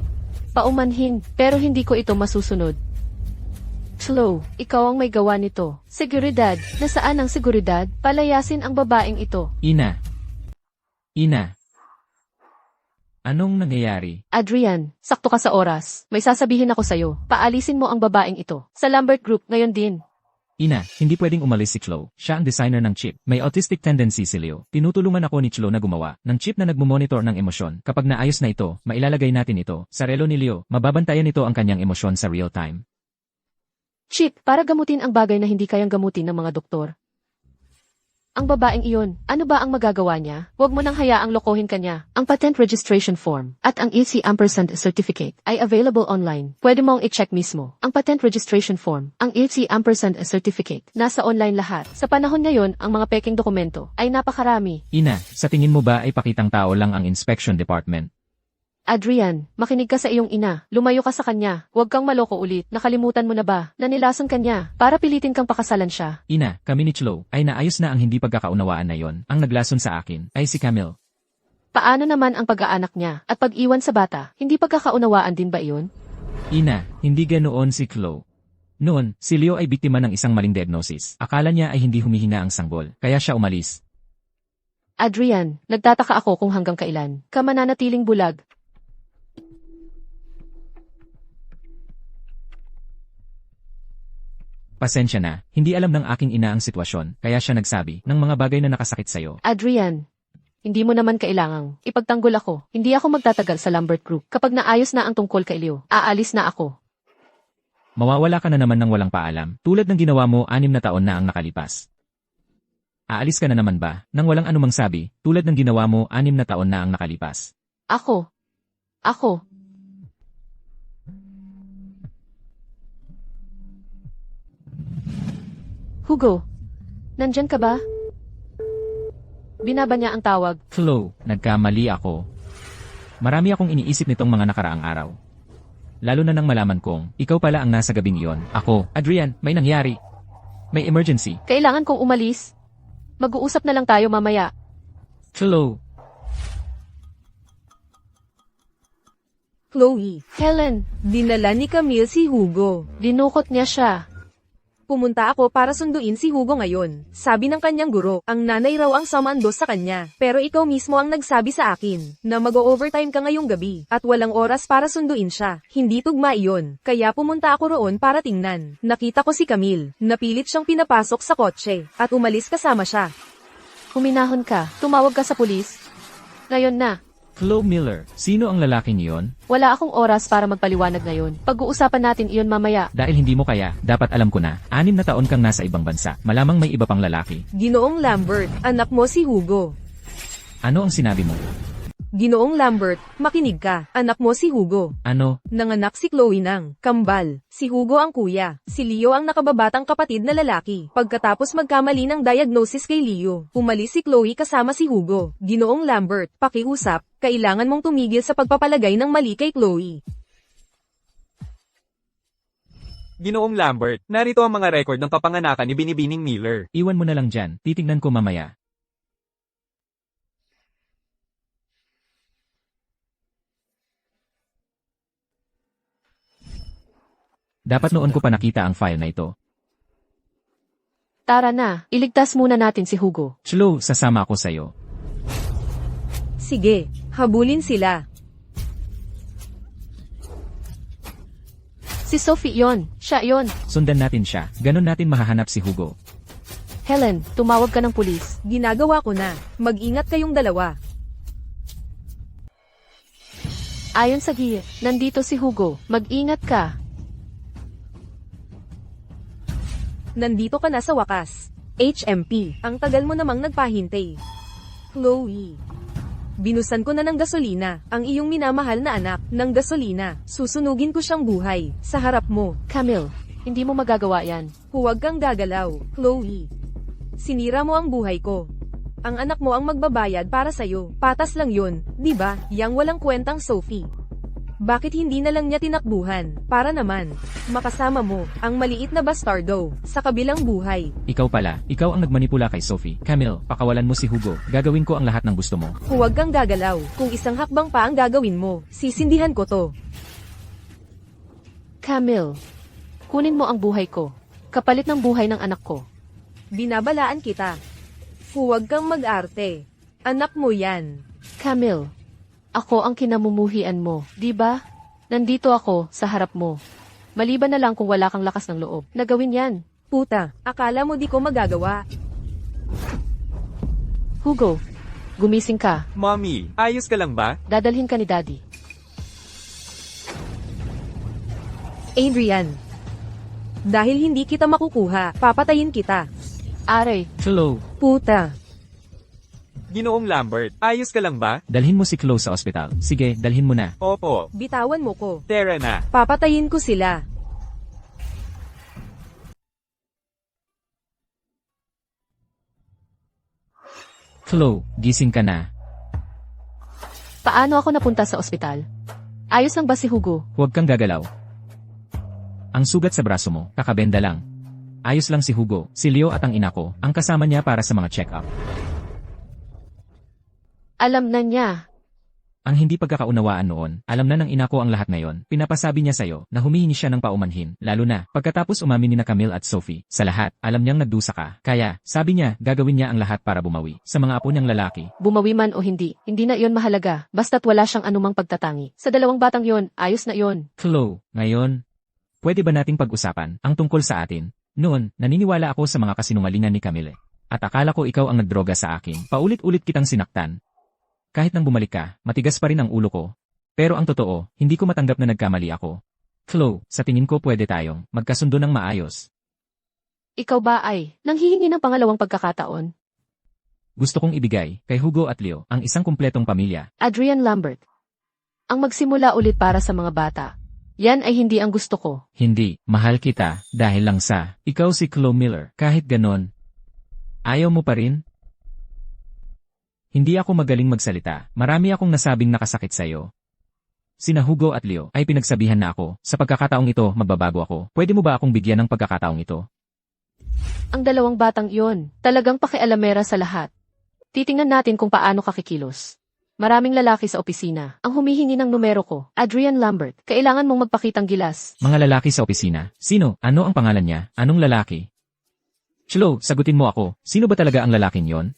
Paumanhin, pero hindi ko ito masusunod. Slow, ikaw ang may gawa nito. Seguridad, nasaan ang seguridad? Palayasin ang babaeng ito. Ina. Ina. Anong nangyayari? Adrian, sakto ka sa oras. May sasabihin ako sa'yo. Paalisin mo ang babaeng ito. Sa Lambert Group ngayon din. Ina, hindi pwedeng umalis si Chloe. Siya ang designer ng chip. May autistic tendency si Leo. Tinutulungan ako ni Chloe na gumawa ng chip na nagmumonitor ng emosyon. Kapag naayos na ito, mailalagay natin ito sa relo ni Leo. Mababantayan nito ang kanyang emosyon sa real time. Chip, para gamutin ang bagay na hindi kayang gamutin ng mga doktor. Ang babaeng iyon, ano ba ang magagawa niya? Huwag mo nang hayaang lokohin kanya. Ang patent registration form at ang EC ampersand certificate ay available online. Pwede mong i-check mismo. Ang patent registration form, ang EC ampersand certificate, nasa online lahat. Sa panahon ngayon, ang mga peking dokumento ay napakarami. Ina, sa tingin mo ba ay pakitang tao lang ang inspection department? Adrian, makinig ka sa iyong ina. Lumayo ka sa kanya. Huwag kang maloko ulit. Nakalimutan mo na ba na nilason kanya para pilitin kang pakasalan siya? Ina, kami ni Chloe ay naayos na ang hindi pagkakaunawaan na yon. Ang naglason sa akin ay si Camille. Paano naman ang pag-aanak niya at pag-iwan sa bata? Hindi pagkakaunawaan din ba iyon? Ina, hindi ganoon si Chloe. Noon, si Leo ay biktima ng isang maling diagnosis. Akala niya ay hindi humihina ang sanggol, kaya siya umalis. Adrian, nagtataka ako kung hanggang kailan ka mananatiling bulag. Pasensya na, hindi alam ng aking ina ang sitwasyon, kaya siya nagsabi ng mga bagay na nakasakit sa'yo. Adrian, hindi mo naman kailangang ipagtanggol ako. Hindi ako magtatagal sa Lambert Group. Kapag naayos na ang tungkol kay Leo, aalis na ako. Mawawala ka na naman ng walang paalam, tulad ng ginawa mo 6 na taon na ang nakalipas. Aalis ka na naman ba, nang walang anumang sabi, tulad ng ginawa mo 6 na taon na ang nakalipas? Ako. Hugo, nandyan ka ba? Binaba niya ang tawag. Chloe, nagkamali ako. Marami akong iniisip nitong mga nakaraang araw. Lalo na nang malaman kong, ikaw pala ang nasa gabing iyon. Ako, Adrian, may nangyari. May emergency. Kailangan kong umalis. Mag-uusap na lang tayo mamaya. Chloe. Chloe, Helen, dinala ni Camille si Hugo. dinukot niya siya. Pumunta ako para sunduin si Hugo ngayon. Sabi ng kanyang guro, ang nanay raw ang sumando sa kanya. Pero ikaw mismo ang nagsabi sa akin na mag-overtime ka ngayong gabi at walang oras para sunduin siya. Hindi tugma iyon. Kaya pumunta ako roon para tingnan. Nakita ko si Camille. Napilit siyang pinapasok sa kotse at umalis kasama siya. Huminahon ka. Tumawag ka sa pulis. Ngayon na. Chloe Miller, sino ang lalaking iyon? Wala akong oras para magpaliwanag ngayon. Pag-uusapan natin iyon mamaya. Dahil hindi mo kaya, dapat alam ko na, 6 na taon kang nasa ibang bansa. Malamang may iba pang lalaki. Ginoong Lambert, anak mo si Hugo. Ano ang sinabi mo? Ginoong Lambert, makinig ka. Anak mo si Hugo. Ano? Nanganak si Chloe ng kambal. Si Hugo ang kuya. Si Leo ang nakababatang kapatid na lalaki. Pagkatapos magkamali ng diagnosis kay Leo, umalis si Chloe kasama si Hugo. Ginoong Lambert, pakiusap, kailangan mong tumigil sa pagpapalagay ng mali kay Chloe. Ginoong Lambert, narito ang mga record ng kapanganakan ni Binibining Miller. Iwan mo na lang dyan, titignan ko mamaya. Dapat noon ko pa nakita ang file na ito. Tara na. Iligtas muna natin si Hugo. Chloe, sasama ako sa'yo. Sige, habulin sila. Si Sophie yon. Siya yon. Sundan natin siya. Ganon natin mahahanap si Hugo. Helen, tumawag ka ng pulis. Ginagawa ko na. Mag-ingat kayong dalawa. Ayon sa giye, nandito si Hugo. Mag-ingat ka. Nandito ka na sa wakas. HMP, ang tagal mo namang nagpahintay. Chloe. Binusan ko na ng gasolina, ang iyong minamahal na anak, ng gasolina. Susunugin ko siyang buhay, sa harap mo. Camille, hindi mo magagawa yan. Huwag kang gagalaw, Chloe. Sinira mo ang buhay ko. Ang anak mo ang magbabayad para sa'yo. Patas lang yun, di ba? Yang walang kwentang Sophie. Bakit hindi na lang niya tinakbuhan? Para naman, makasama mo, ang maliit na bastardo, sa kabilang buhay. Ikaw pala, ikaw ang nagmanipula kay Sophie. Camille, pakawalan mo si Hugo. Gagawin ko ang lahat ng gusto mo. Huwag kang gagalaw. Kung isang hakbang pa ang gagawin mo, sisindihan ko to. Camille, kunin mo ang buhay ko. Kapalit ng buhay ng anak ko. Binabalaan kita. Huwag kang mag-arte. Anak mo yan. Camille, ako ang kinamumuhian mo, di ba? Nandito ako sa harap mo. Maliban na lang kung wala kang lakas ng loob na gawin yan. Puta, akala mo di ko magagawa. Hugo, gumising ka. Mommy, ayos ka lang ba? Dadalhin ka ni Daddy. Adrian. Dahil hindi kita makukuha, papatayin kita. Are, Chloe, Puta. Ginoong Lambert, ayos ka lang ba? dalhin mo si Chloe sa ospital. Sige, dalhin mo na. Opo. Bitawan mo ko. Tara na. Papatayin ko sila. Chloe, gising ka na. paano ako napunta sa ospital? Ayos lang ba si Hugo? Huwag kang gagalaw. Ang sugat sa braso mo, kakabenda lang. Ayos lang si Hugo, si Leo at ang ina ko, ang kasama niya para sa mga check-up. Alam na niya. Ang hindi pagkakaunawaan noon, alam na ng ina ko ang lahat ngayon. Pinapasabi niya sa'yo na humihingi siya ng paumanhin, lalo na pagkatapos umamin ni na Camille at Sophie. Sa lahat, alam niyang nagdusa ka. Kaya, sabi niya, gagawin niya ang lahat para bumawi sa mga apo niyang lalaki. Bumawi man o hindi na iyon mahalaga. Basta't wala siyang anumang pagtatangi. Sa dalawang batang yon, ayos na iyon. Chloe, ngayon, pwede ba nating pag-usapan ang tungkol sa atin? Noon, naniniwala ako sa mga kasinungalingan ni Camille. At akala ko ikaw ang nagdroga sa akin. Paulit-ulit kitang sinaktan. Kahit nang bumalik ka, matigas pa rin ang ulo ko. Pero ang totoo, hindi ko matanggap na nagkamali ako. Chloe, sa tingin ko pwede tayong magkasundo ng maayos. Ikaw ba ay nanghihingi ng pangalawang pagkakataon? Gusto kong ibigay kay Hugo at Leo ang isang kumpletong pamilya. Adrian Lambert. Ang magsimula ulit para sa mga bata. Yan ay hindi ang gusto ko. Hindi, mahal kita dahil lang sa ikaw si Chloe Miller. Kahit ganon, ayaw mo pa rin? Hindi ako magaling magsalita. Marami akong nasabing nakasakit sa'yo. Sina Hugo at Leo ay pinagsabihan na ako. Sa pagkakataong ito, magbabago ako. Pwede mo ba akong bigyan ng pagkakataong ito? Ang dalawang batang iyon, talagang pakialamera sa lahat. Titingnan natin kung paano kakikilos. Maraming lalaki sa opisina. Ang humihingi ng numero ko. Adrian Lambert. Kailangan mong magpakitang gilas. Mga lalaki sa opisina. Sino? Ano ang pangalan niya? Anong lalaki? Chlo, sagutin mo ako. Sino ba talaga ang lalaking yon?